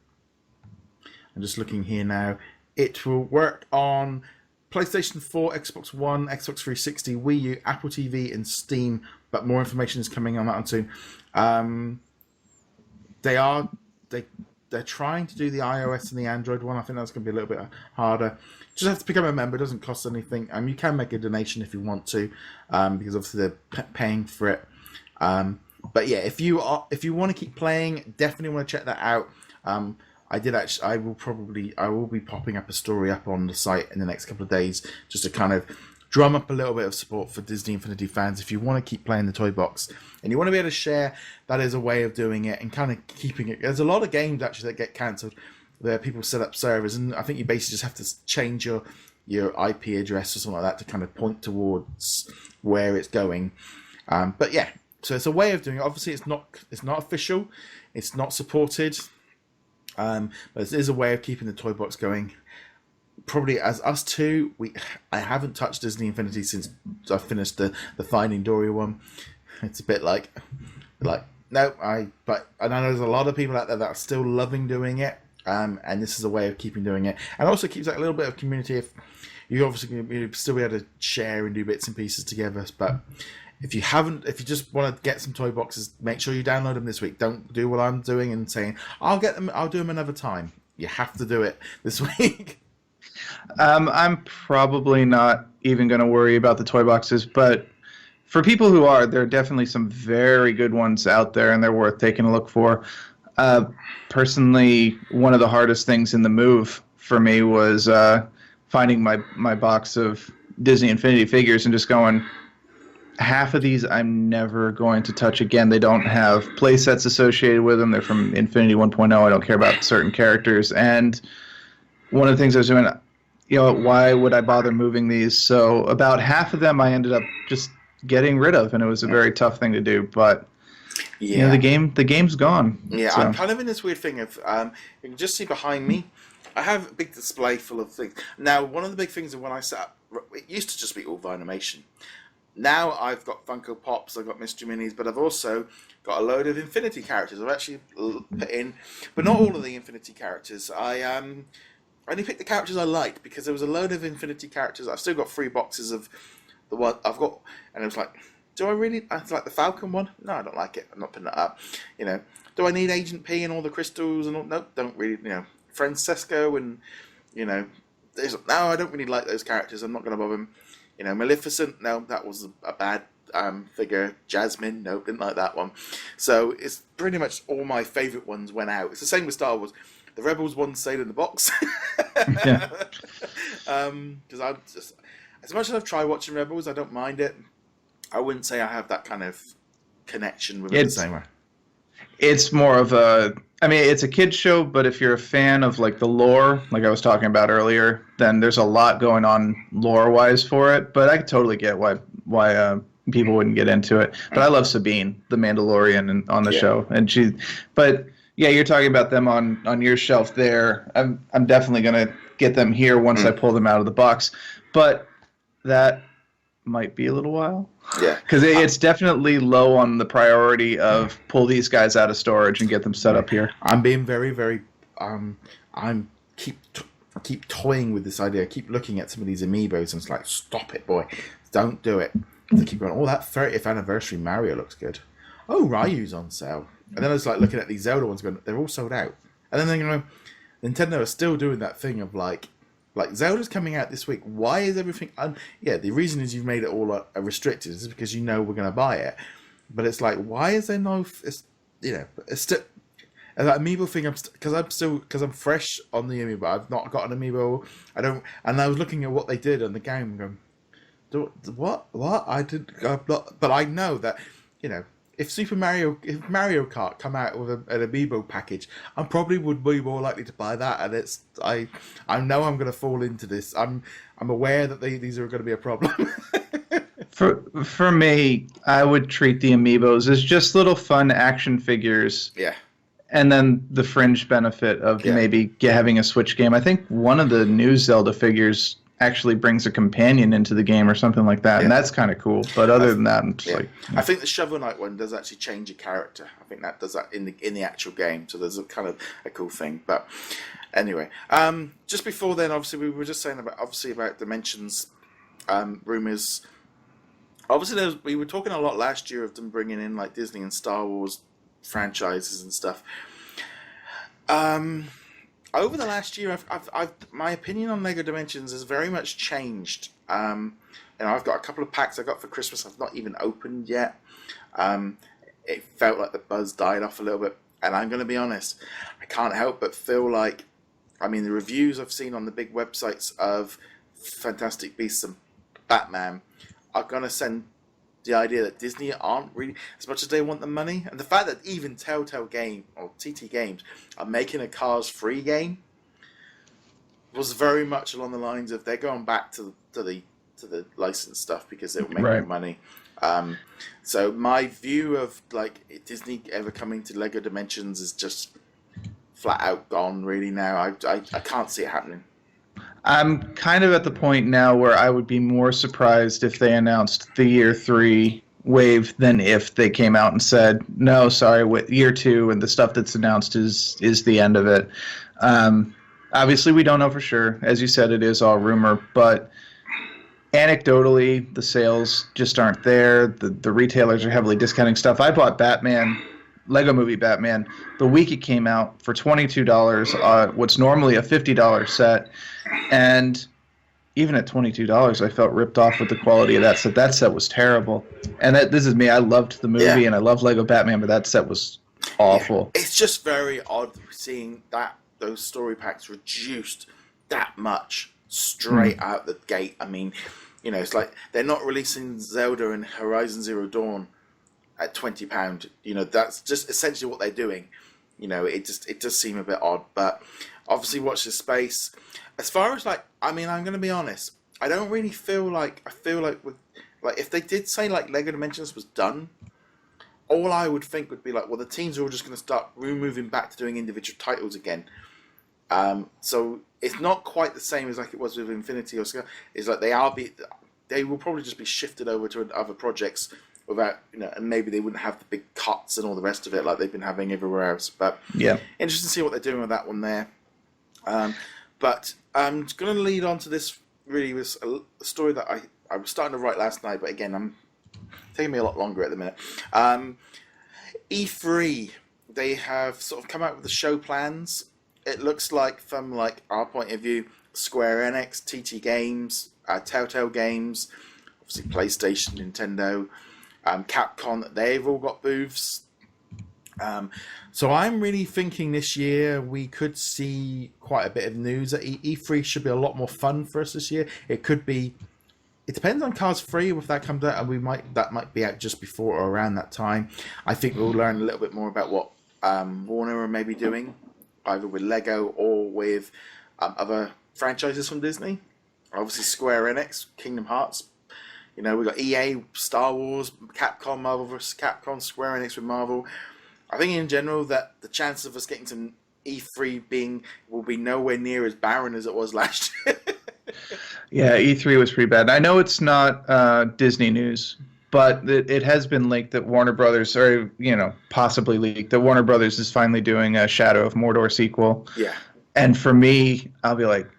just looking here now. It will work on PlayStation 4, Xbox One, Xbox 360, Wii U, Apple TV, and Steam. But more information is coming on that one soon. They're trying to do the iOS and the Android one. I think that's going to be a little bit harder. Just have to become a member. It doesn't cost anything. You can make a donation if you want to, because obviously they're paying for it. But yeah, if you want to keep playing, definitely want to check that out. I will be popping up a story up on the site in the next couple of days, just to kind of drum up a little bit of support for Disney Infinity fans. If you want to keep playing the toy box and you want to be able to share, that is a way of doing it and kind of keeping it. There's a lot of games actually that get cancelled where people set up servers, and I think you basically just have to change your IP address or something like that to kind of point towards where it's going. But yeah, so it's a way of doing it. Obviously, it's not official, it's not supported, but it is a way of keeping the toy box going. Probably as us two, I haven't touched Disney Infinity since I finished the Finding Dory one. It's a bit like no, but I know there's a lot of people out there that are still loving doing it. And this is a way of keeping doing it, and also keeps like a little bit of community. If you obviously you'll still be able to share and do bits and pieces together, but if you just want to get some toy boxes, make sure you download them this week. Don't do what I'm doing and saying I'll get them, I'll do them another time. You have to do it this week. I'm probably not even going to worry about the toy boxes, but for people who are, there are definitely some very good ones out there, and they're worth taking a look for. Personally, one of the hardest things in the move for me was finding my box of Disney Infinity figures and just going, half of these I'm never going to touch again. They don't have play sets associated with them. They're from Infinity 1.0. I don't care about certain characters. And one of the things I was doing, why would I bother moving these? So about half of them I ended up just getting rid of, and it was a very tough thing to do. But the game's gone. Yeah, so. I'm kind of in this weird thing of you can just see behind me, I have a big display full of things. Now, one of the big things of when I set up, it used to just be all Vinimation. Now I've got Funko Pops, I've got Mystery Minis, but I've also got a load of Infinity characters. I've actually put in, but not all of the Infinity characters. I only picked the characters I liked because there was a load of Infinity characters. I've still got 3 boxes of the one I've got, and it was like, do I really like the Falcon one? No, I don't like it. I'm not putting that up. Do I need Agent P and all the crystals and all? Nope, don't really. Francesco and no, I don't really like those characters. I'm not going to bother them. Maleficent, no, that was a bad figure. Jasmine, no, didn't like that one. So it's pretty much all my favourite ones went out. It's the same with Star Wars. The Rebels one stayed in the box. Yeah. Because I'm just, as much as I've tried watching Rebels, I don't mind it. I wouldn't say I have that kind of connection with it the same way. It's more of it's a kid's show, but if you're a fan of like the lore, like I was talking about earlier, then there's a lot going on lore-wise for it. But I totally get why people wouldn't get into it. But I love Sabine, the Mandalorian, on the show, and you're talking about them on your shelf there. I'm definitely gonna get them here once I pull them out of the box, but that might be a little while. Yeah, because it's definitely low on the priority of pull these guys out of storage and get them set up here. I'm being very, very. I'm keep toying with this idea. I keep looking at some of these amiibos and it's like, stop it, boy, don't do it. They keep going. Oh, that 30th anniversary Mario looks good. Oh, Ryu's on sale. And then I was like looking at these Zelda ones, going, they're all sold out. And then they're going, Nintendo are still doing that thing of like Zelda's coming out this week. Why is everything? The reason is you've made it all restricted. Is because we're going to buy it. But it's like, why is there no? It's still that amiibo thing. Because I'm fresh on the amiibo. I've not got an amiibo. I don't. And I was looking at what they did on the game, going, what? I did. But I know that if Mario Kart come out with an amiibo package, I probably would be more likely to buy that. And I know I'm going to fall into this. I'm aware that these are going to be a problem. For me, I would treat the amiibos as just little fun action figures. Yeah. And then the fringe benefit of maybe having a Switch game. I think one of the new Zelda figures actually brings a companion into the game or something like that, and that's kind of cool. But other than that, I'm just I think the Shovel Knight one does actually change a character. I think that does that in the actual game, so there's a kind of a cool thing. But anyway, just before then, obviously we were just saying about Dimensions rumors. Obviously, we were talking a lot last year of them bringing in like Disney and Star Wars franchises and stuff. Over the last year, I've my opinion on Lego Dimensions has very much changed. I've got a couple of packs I got for Christmas I've not even opened yet. It felt like the buzz died off a little bit, and I'm going to be honest, I can't help but feel like, the reviews I've seen on the big websites of Fantastic Beasts and Batman are going to send the idea that Disney aren't really, as much as they want the money, and the fact that even Telltale Game or TT Games are making a Cars 3 game was very much along the lines of they're going back to the license stuff because it will make more money. So my view of like Disney ever coming to Lego Dimensions is just flat out gone really now. I can't see it happening. I'm kind of at the point now where I would be more surprised if they announced the year 3 wave than if they came out and said, no, sorry, year 2 and the stuff that's announced is the end of it. Obviously, we don't know for sure. As you said, it is all rumor, but anecdotally, the sales just aren't there. The retailers are heavily discounting stuff. I bought Batman, Lego Movie Batman, the week it came out for $22, what's normally a $50 set, and even at $22, I felt ripped off with the quality of that set. That set was terrible. And this is me. I loved the movie, and I love Lego Batman, but that set was awful. Yeah. It's just very odd seeing those story packs reduced that much straight out the gate. I mean, it's like they're not releasing Zelda and Horizon Zero Dawn at £20. That's just essentially what they're doing. It does seem a bit odd, but obviously watch this space. As far as I'm going to be honest. I don't really feel like if they did say Lego Dimensions was done, all I would think would be the teams are all just going to start moving back to doing individual titles again. So it's not quite the same as it was with Infinity or Scale. It's they will probably just be shifted over to other projects without, and maybe they wouldn't have the big cuts and all the rest of it like they've been having everywhere else. But yeah, interesting to see what they're doing with that one there. But I'm going to lead on to this. Really was a story that I was starting to write last night, but again, I'm taking me a lot longer at the minute. E3, they have sort of come out with the show plans. It looks like, from our point of view, Square Enix, TT Games, Telltale Games, obviously PlayStation, Nintendo, Capcom, they've all got booths. So I'm really thinking this year we could see quite a bit of news. E3 should be a lot more fun for us this year. It depends on Cars 3 if that comes out, and that might be out just before or around that time. I think we'll learn a little bit more about what Warner are maybe doing, either with Lego or with other franchises from Disney. Obviously Square Enix, Kingdom Hearts. We've got EA, Star Wars, Capcom, Marvel vs. Capcom, Square Enix with Marvel. I think in general that the chance of us getting to E3 will be nowhere near as barren as it was last year. Yeah, E3 was pretty bad. I know it's not Disney news, but it has been leaked that Warner Brothers, or possibly leaked, that Warner Brothers is finally doing a Shadow of Mordor sequel. Yeah. And for me, I'll be like,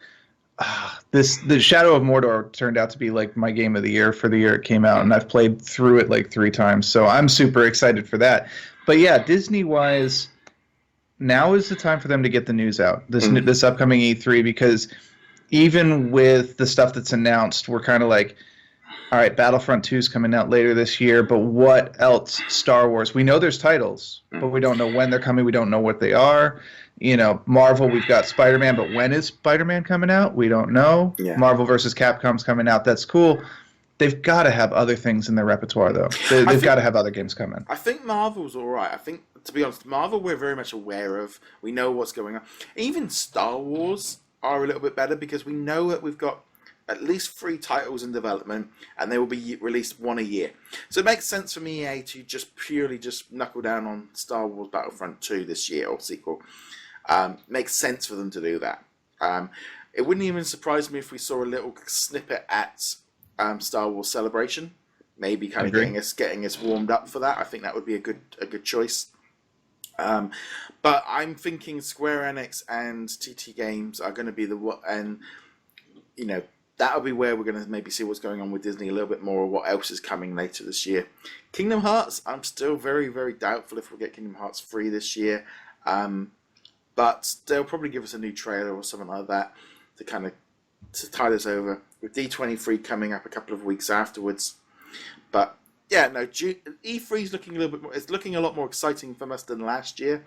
the Shadow of Mordor turned out to be my game of the year for the year it came out, and I've played through it 3 times, so I'm super excited for that. But yeah, Disney-wise, now is the time for them to get the news out, this upcoming E3, because even with the stuff that's announced, we're kind of all right, Battlefront 2 is coming out later this year, but what else? Star Wars. We know there's titles, but we don't know when they're coming. We don't know what they are. Marvel, we've got Spider-Man, but when is Spider-Man coming out? We don't know. Yeah. Marvel vs. Capcom's coming out. That's cool. They've got to have other things in their repertoire, though. They've got to have other games coming. I think Marvel's all right. I think, to be honest, Marvel we're very much aware of. We know what's going on. Even Star Wars are a little bit better because we know that we've got at least 3 titles in development, and they will be released 1 a year. So it makes sense for EA to just purely knuckle down on Star Wars Battlefront 2 this year, or sequel. Makes sense for them to do that. It wouldn't even surprise me if we saw a little snippet at Star Wars Celebration, maybe kind of getting us warmed up for that. I think that would be a good choice. But I'm thinking Square Enix and TT Games are going to be that'll be where we're going to maybe see what's going on with Disney a little bit more, or what else is coming later this year. Kingdom Hearts, I'm still very, very doubtful if we'll get Kingdom Hearts 3 this year. But they'll probably give us a new trailer or something like that to tide us over. With D23 coming up a couple of weeks afterwards. But yeah, no, E3 is looking a little bit more. It's looking a lot more exciting for us than last year.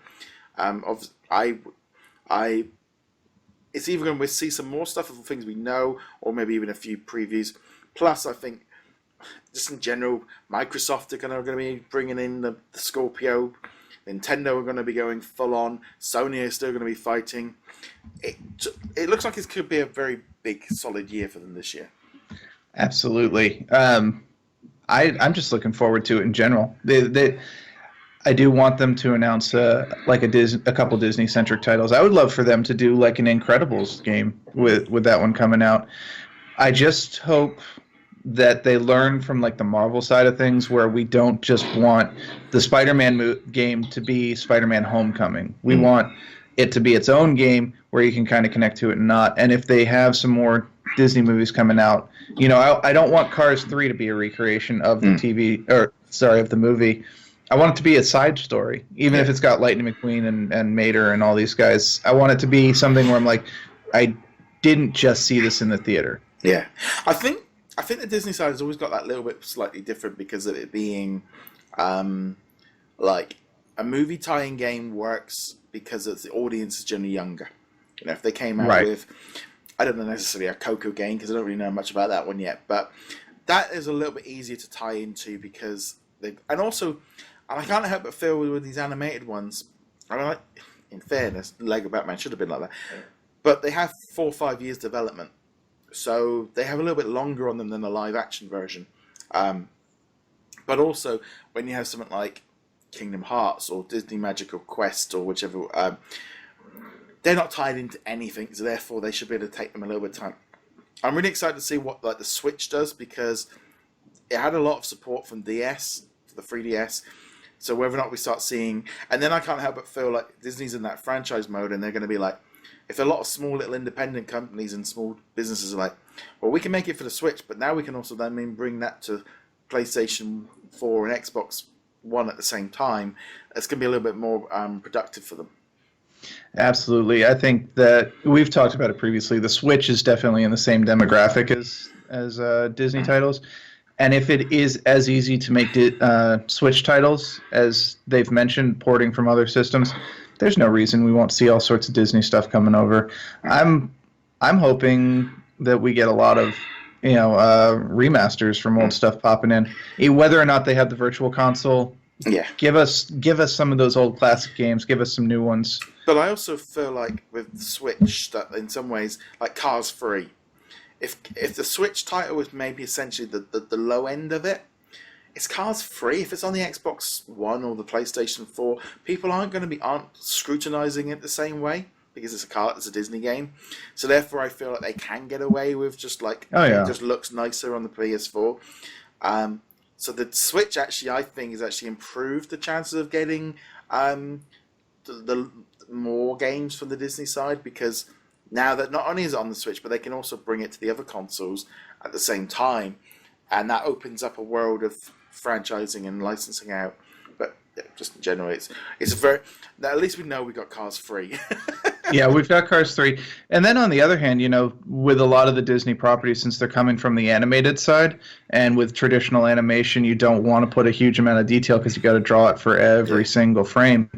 It's either going to see some more stuff of things we know, or maybe even a few previews. Plus, I think just in general, Microsoft are going to be bringing in the Scorpio. Nintendo are going to be going full on. Sony is still going to be fighting. It looks like it could be a very big, solid year for them this year. Absolutely. I'm just looking forward to it in general. I do want them to announce a couple Disney-centric titles. I would love for them to do an Incredibles game with that one coming out. I just hope that they learn from the Marvel side of things, where we don't just want the Spider-Man game to be Spider-Man Homecoming. We want it to be its own game where you can kind of connect to it and not. And if they have some more Disney movies coming out, I don't want Cars 3 to be a recreation of the of the movie. I want it to be a side story, even if it's got Lightning McQueen and Mater and all these guys. I want it to be something where I'm like, I didn't just see this in the theater. Yeah, I think the Disney side has always got that little bit slightly different because of it being, like a movie tie-in game works because the audience is generally younger. If they came out with, I don't know necessarily a Coco game because I don't really know much about that one yet, but that is a little bit easier to tie into because I can't help but feel with these animated ones. I mean, in fairness, Lego Batman should have been like that, but they have 4 or 5 years development, so they have a little bit longer on them than the live action version. But also, when you have something like Kingdom Hearts or Disney Magical Quest or whichever, they're not tied into anything, so therefore they should be able to take them a little bit of time. I'm really excited to see what the Switch does because it had a lot of support from DS, the 3DS. So whether or not we start seeing, and then I can't help but feel like Disney's in that franchise mode, and they're going to be like, if a lot of small little independent companies and small businesses are like, well, we can make it for the Switch, but now we can also then bring that to PlayStation 4 and Xbox One at the same time. It's going to be a little bit more productive for them. Absolutely. I think that we've talked about it previously. The Switch is definitely in the same demographic as Disney titles. And if it is as easy to make Switch titles as they've mentioned, porting from other systems, there's no reason we won't see all sorts of Disney stuff coming over. I'm hoping that we get a lot of remasters from old stuff popping in. Whether or not they have the Virtual Console, give us some of those old classic games. Give us some new ones. But I also feel like with the Switch that in some ways, like Cars 3. If the Switch title was maybe essentially the low end of it, it's Cars 3. If it's on the Xbox One or the PlayStation 4, people aren't scrutinizing it the same way because it's a Disney game. So therefore, I feel like they can get away with just like it just looks nicer on the PS4. So the Switch actually, I think, has actually improved the chances of getting the more games from the Disney side because now that not only is it on the Switch, but they can also bring it to the other consoles at the same time. And that opens up a world of franchising and licensing out. But just in general, it's at least we know we got Cars 3. Yeah, we've got Cars 3. And then on the other hand, with a lot of the Disney properties, since they're coming from the animated side, and with traditional animation, you don't want to put a huge amount of detail because you got to draw it for every single frame.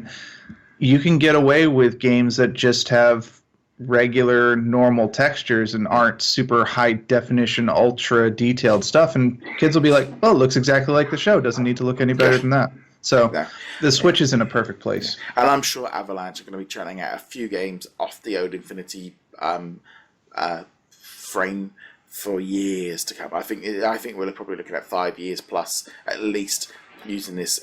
You can get away with games that just have regular normal textures and aren't super high definition ultra detailed stuff, and kids will be like, oh, it looks exactly like the show, doesn't need to look any better than that. So the Switch is in a perfect place. And I'm sure Avalanche are going to be churning out a few games off the old Infinity frame for years to come. I think we're probably looking at 5 years plus at least using this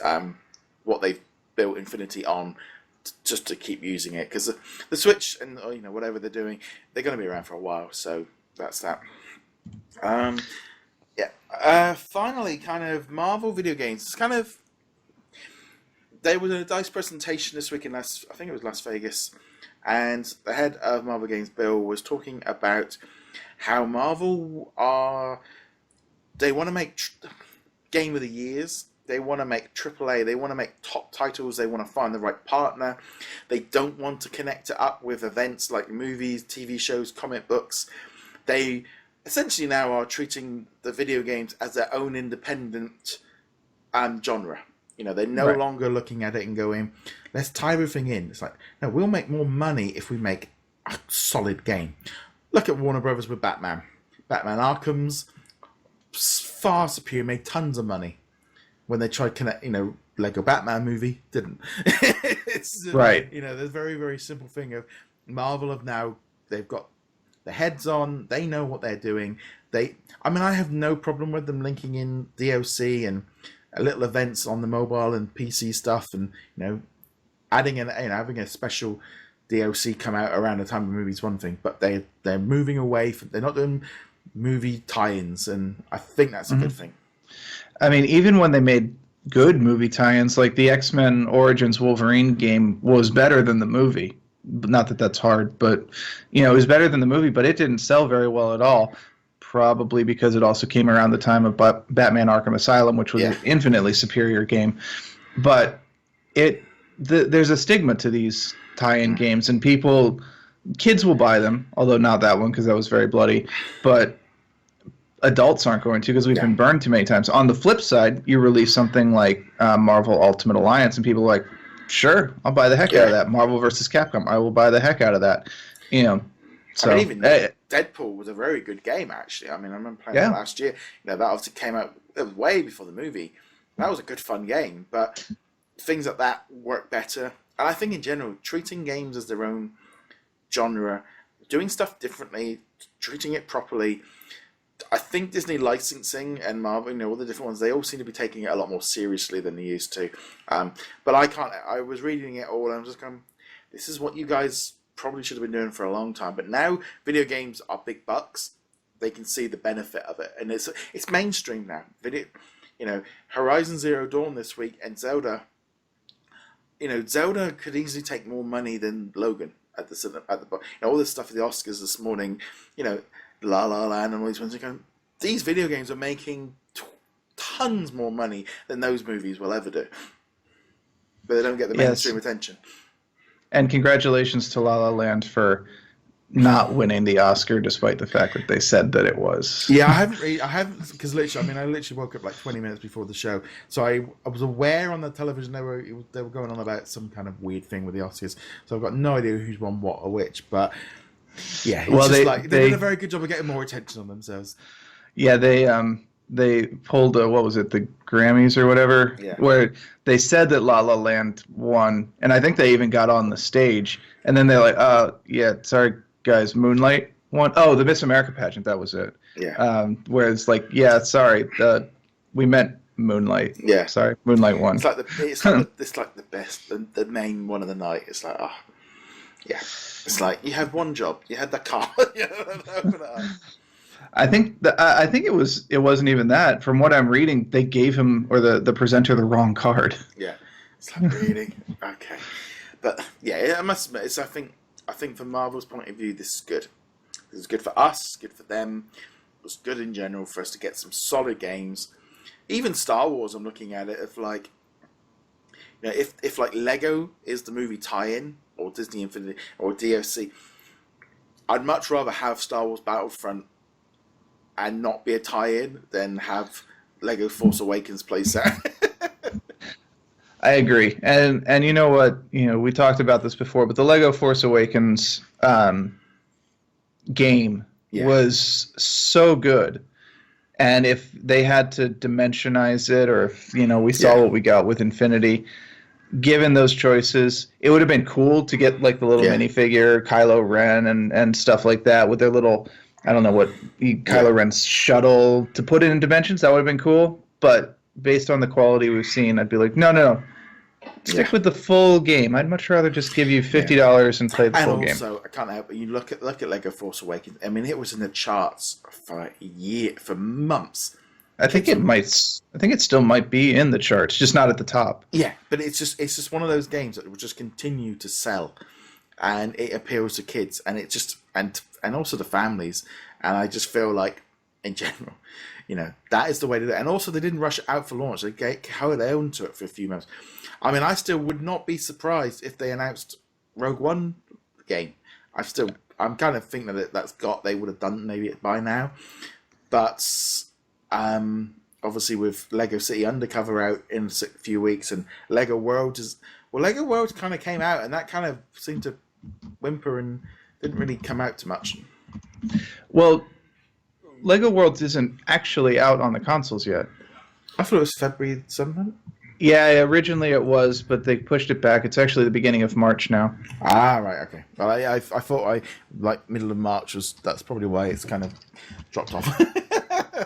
what they've built Infinity on just to keep using it because the Switch and whatever they're doing, they're going to be around for a while. So that's that. Finally, kind of Marvel video games. It's kind of there was a DICE presentation this week in I think it was Las Vegas, and the head of Marvel Games, Bill, was talking about how Marvel they want to make Game of the Years. They want to make AAA. They want to make top titles. They want to find the right partner. They don't want to connect it up with events like movies, TV shows, comic books. They essentially now are treating the video games as their own independent genre. They're no longer looking at it and going, let's tie everything in. It's like, no, we'll make more money if we make a solid game. Look at Warner Brothers with Batman. Batman Arkham's far superior, made tons of money. When they tried connect, Lego Batman movie didn't. It's right. There's a very, very simple thing of Marvel they've got the heads on. They know what they're doing. I have no problem with them linking in DLC and little events on the mobile and PC stuff, and adding having a special DLC come out around the time of the movie's one thing. But they're moving away from. They're not doing movie tie-ins, and I think that's a good thing. I mean, even when they made good movie tie-ins, like the X-Men Origins Wolverine game was better than the movie. Not that that's hard, but it was better than the movie, but it didn't sell very well at all. Probably because it also came around the time of Batman Arkham Asylum, which was an infinitely superior game. But there's a stigma to these tie-in games, and kids will buy them, although not that one because that was very bloody. But adults aren't going to because we've been burned too many times. On the flip side, you release something like Marvel Ultimate Alliance, and people are like, sure, I'll buy the heck out of that. Marvel versus Capcom, I will buy the heck out of that. So even Deadpool was a very good game, actually. I mean, I remember playing it last year. That obviously came out way before the movie. That was a good, fun game, but things like that work better. And I think in general, treating games as their own genre, doing stuff differently, treating it properly. I think Disney licensing and Marvel, all the different ones, they all seem to be taking it a lot more seriously than they used to. But I was reading it all and I was just going, this is what you guys probably should have been doing for a long time. But now video games are big bucks. They can see the benefit of it. And it's mainstream now. Horizon Zero Dawn this week and Zelda. Zelda could easily take more money than Logan at the all this stuff at the Oscars this morning, La La Land and all these ones are going, these video games are making tons more money than those movies will ever do. But they don't get the mainstream attention. And congratulations to La La Land for not winning the Oscar, despite the fact that they said that it was. Yeah, I haven't, because I literally woke up like 20 minutes before the show, so I was aware on the television they were going on about some kind of weird thing with the Oscars, so I've got no idea who's won what or which, but yeah, they did a very good job of getting more attention on themselves. Yeah, they pulled what was it, the Grammys or whatever, where they said that La La Land won, and I think they even got on the stage, and then they're like, sorry guys, Moonlight won. Oh, the Miss America pageant, that was it. Yeah. Where it's like, sorry, we meant Moonlight. Yeah. Sorry, Moonlight won. It's like the best, the main one of the night. It's like, it's like you had one job, you had the car. Open it up. I think it wasn't even that. From what I'm reading, they gave him or the presenter the wrong card. Yeah, it's like really okay, but yeah, I must admit, I think from Marvel's point of view, this is good. This is good for us, good for them. It was good in general for us to get some solid games. Even Star Wars, I'm looking at it if if like Lego is the movie tie-in or Disney Infinity or DOC, I'd much rather have Star Wars Battlefront and not be a tie-in than have Lego Force Awakens play set. I agree, and you know what? We talked about this before, but the Lego Force Awakens game was so good, and if they had to dimensionize it, or if we saw what we got with Infinity, given those choices, it would have been cool to get like the little minifigure Kylo Ren and stuff like that with their little, I don't know what, Kylo Ren's shuttle to put it in dimensions. That would have been cool, but based on the quality we've seen, I'd be like, no. Stick with the full game. I'd much rather just give you $50 and play the full game. And also, I can't help but you look at Lego Force Awakens. I mean, it was in the charts for months. I think it still might be in the charts, just not at the top. Yeah, but it's just one of those games that will just continue to sell, and it appeals to kids, and it just and also the families. And I just feel like, in general, that is the way to do it. And also, they didn't rush it out for launch. They held on to it for a few months. I mean, I still would not be surprised if they announced Rogue One game. I'm kind of thinking that they would have done maybe by now. But obviously with Lego City Undercover out in a few weeks, and Lego World kind of came out, and that kind of seemed to whimper and didn't really come out too much. Well, Lego Worlds isn't actually out on the consoles yet. I thought it was February something. Yeah, originally it was, but they pushed it back. It's actually the beginning of March now. Ah, right, okay. Well, I thought middle of March that's probably why it's kind of dropped off.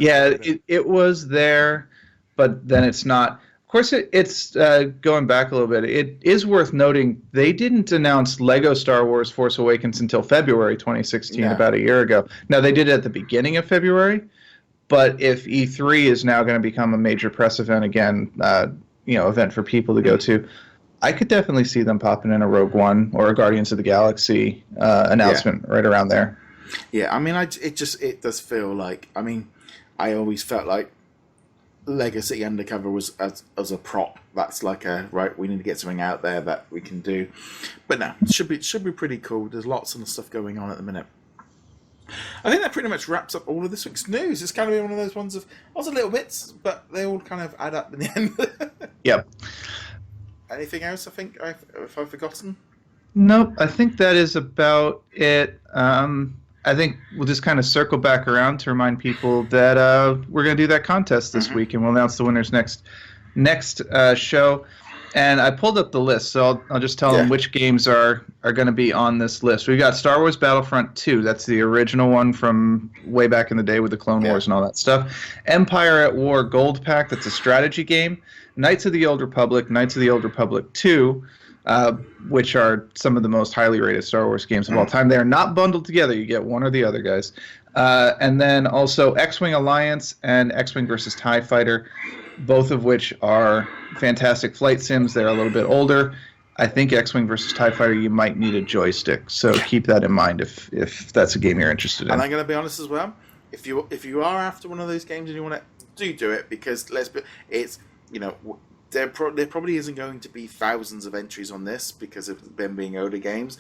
Yeah, it was there, but then it's not. Of course, it's going back a little bit. It is worth noting they didn't announce Lego Star Wars Force Awakens until February 2016, about a year ago. Now, they did it at the beginning of February, but if E3 is now going to become a major press event again, event for people to go to, I could definitely see them popping in a Rogue One or a Guardians of the Galaxy announcement right around there. Yeah, I mean, it does feel like, I mean, I always felt like Legacy Undercover was as a prop. That's like right, we need to get something out there that we can do. But no, it should be pretty cool. There's lots of stuff going on at the minute. I think that pretty much wraps up all of this week's news. It's kind of one of those ones of lots of little bits, but they all kind of add up in the end. Yep. Anything else, I think, if I've forgotten? Nope, I think that is about it. I think we'll just kind of circle back around to remind people that we're going to do that contest this week, and we'll announce the winners next show. And I pulled up the list, so I'll just tell them which games are going to be on this list. We've got Star Wars Battlefront 2. That's the original one from way back in the day with the Clone Wars and all that stuff. Empire at War Gold Pack. That's a strategy game. Knights of the Old Republic, Knights of the Old Republic 2, which are some of the most highly rated Star Wars games of all time. They are not bundled together. You get one or the other, guys. And then also X-Wing Alliance and X-Wing versus TIE Fighter, both of which are fantastic flight sims. They're a little bit older. I think X-Wing versus TIE Fighter, you might need a joystick. So keep that in mind if that's a game you're interested in. And I'm going to be honest as well. If you are after one of those games and you want to do it, because it's, you know, there probably isn't going to be thousands of entries on this because of them being older games,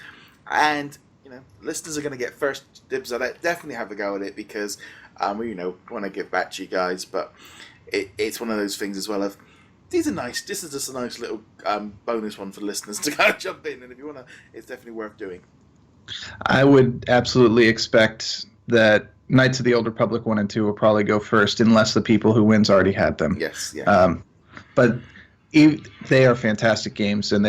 and you know, listeners are going to get first dibs at it. Definitely have a go at it because you know, want to give back to you guys, but it's one of those things as well of these are nice. This is just a nice little bonus one for the listeners to kind of jump in, and if you want to, it's definitely worth doing. I would absolutely expect that Knights of the Old Republic 1 and 2 will probably go first unless the people who wins already had them. Yes, yeah. But they are fantastic games, and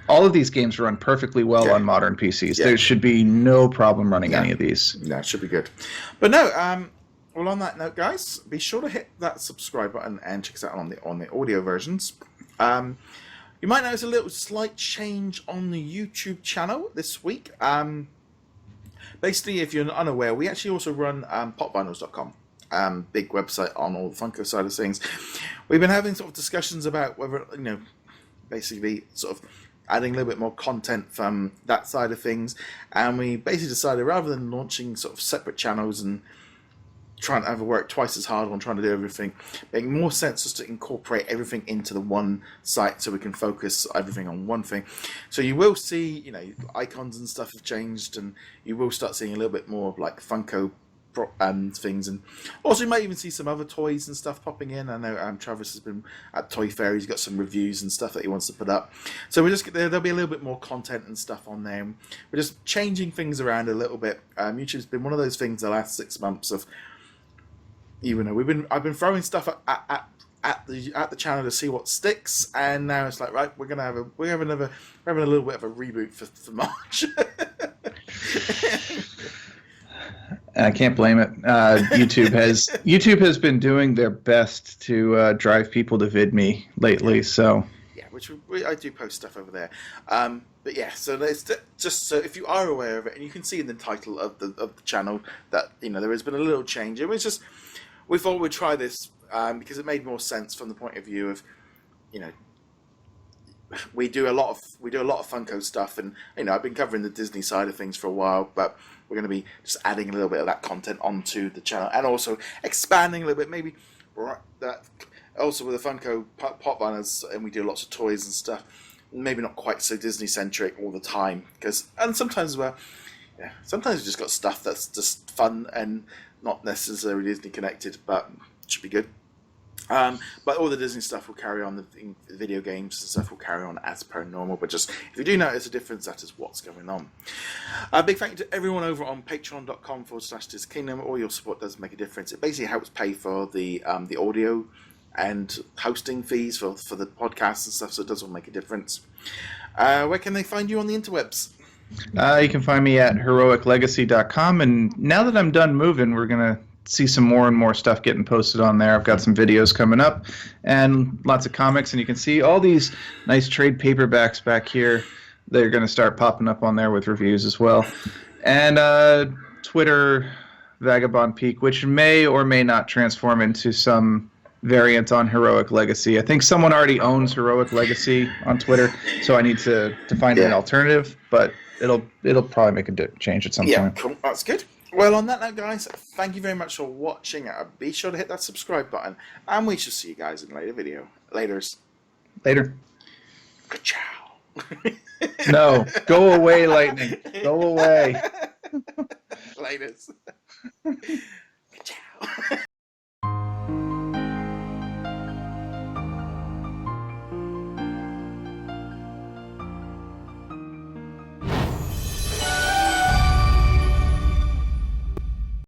all of these games run perfectly well on modern PCs. There should be no problem running any of these. No, it should be good. But no, well, on that note, guys, be sure to hit that subscribe button and check us out on the audio versions. You might notice a little slight change on the YouTube channel this week. Basically, if you're unaware, we actually also run popvinyls.com. Big website on all the Funko side of things. We've been having sort of discussions about whether, you know, basically sort of adding a little bit more content from that side of things, and we basically decided rather than launching sort of separate channels and trying to have work twice as hard on trying to do everything, making more sense just to incorporate everything into the one site so we can focus everything on one thing. So you will see, you know, icons and stuff have changed, and you will start seeing a little bit more of like Funko things, and also you might even see some other toys and stuff popping in. I know Travis has been at Toy Fair. He's got some reviews and stuff that he wants to put up, so there'll be a little bit more content and stuff on there. We're just changing things around a little bit. YouTube's been one of those things the last 6 months of, you know, I've been throwing stuff at the channel to see what sticks, and now it's like, right, we're having a little bit of a reboot for March. I can't blame it. YouTube has been doing their best to drive people to VidMe lately. So yeah, I do post stuff over there. But yeah, so it's just so if you are aware of it, and you can see in the title of the channel that, you know, there has been a little change. It was just, we thought we'd try this because it made more sense from the point of view of, you know, we do a lot of Funko stuff, and you know, I've been covering the Disney side of things for a while, but we're going to be just adding a little bit of that content onto the channel, and also expanding a little bit, maybe that also with the Funko pop vinyls, and we do lots of toys and stuff. Maybe not quite so Disney centric all the time, and sometimes sometimes we just got stuff that's just fun and not necessarily Disney connected, but it should be good. But all the Disney stuff will carry on, the video games and stuff will carry on as per normal, but just if you do notice a difference, that is what's going on. A big thank you to everyone over on patreon.com/DisKingdom. All your support does make a difference. It basically helps pay for the audio and hosting fees for the podcasts and stuff, so it does all make a difference. Where can they find you on the interwebs? You can find me at heroiclegacy.com, and now that I'm done moving, we're going to see some more and more stuff getting posted on there. I've got some videos coming up and lots of comics, and you can see all these nice trade paperbacks back here. They're going to start popping up on there with reviews as well. And Twitter Vagabond Peak, which may or may not transform into some variant on Heroic Legacy. I think someone already owns Heroic Legacy on Twitter, so I need to find an alternative. But it'll probably make a change at some point. Cool. That's good. Well, on that note, guys, thank you very much for watching. Be sure to hit that subscribe button, and we shall see you guys in a later video. Laters. Later. Good ciao. No, go away, Lightning. Go away. Laters.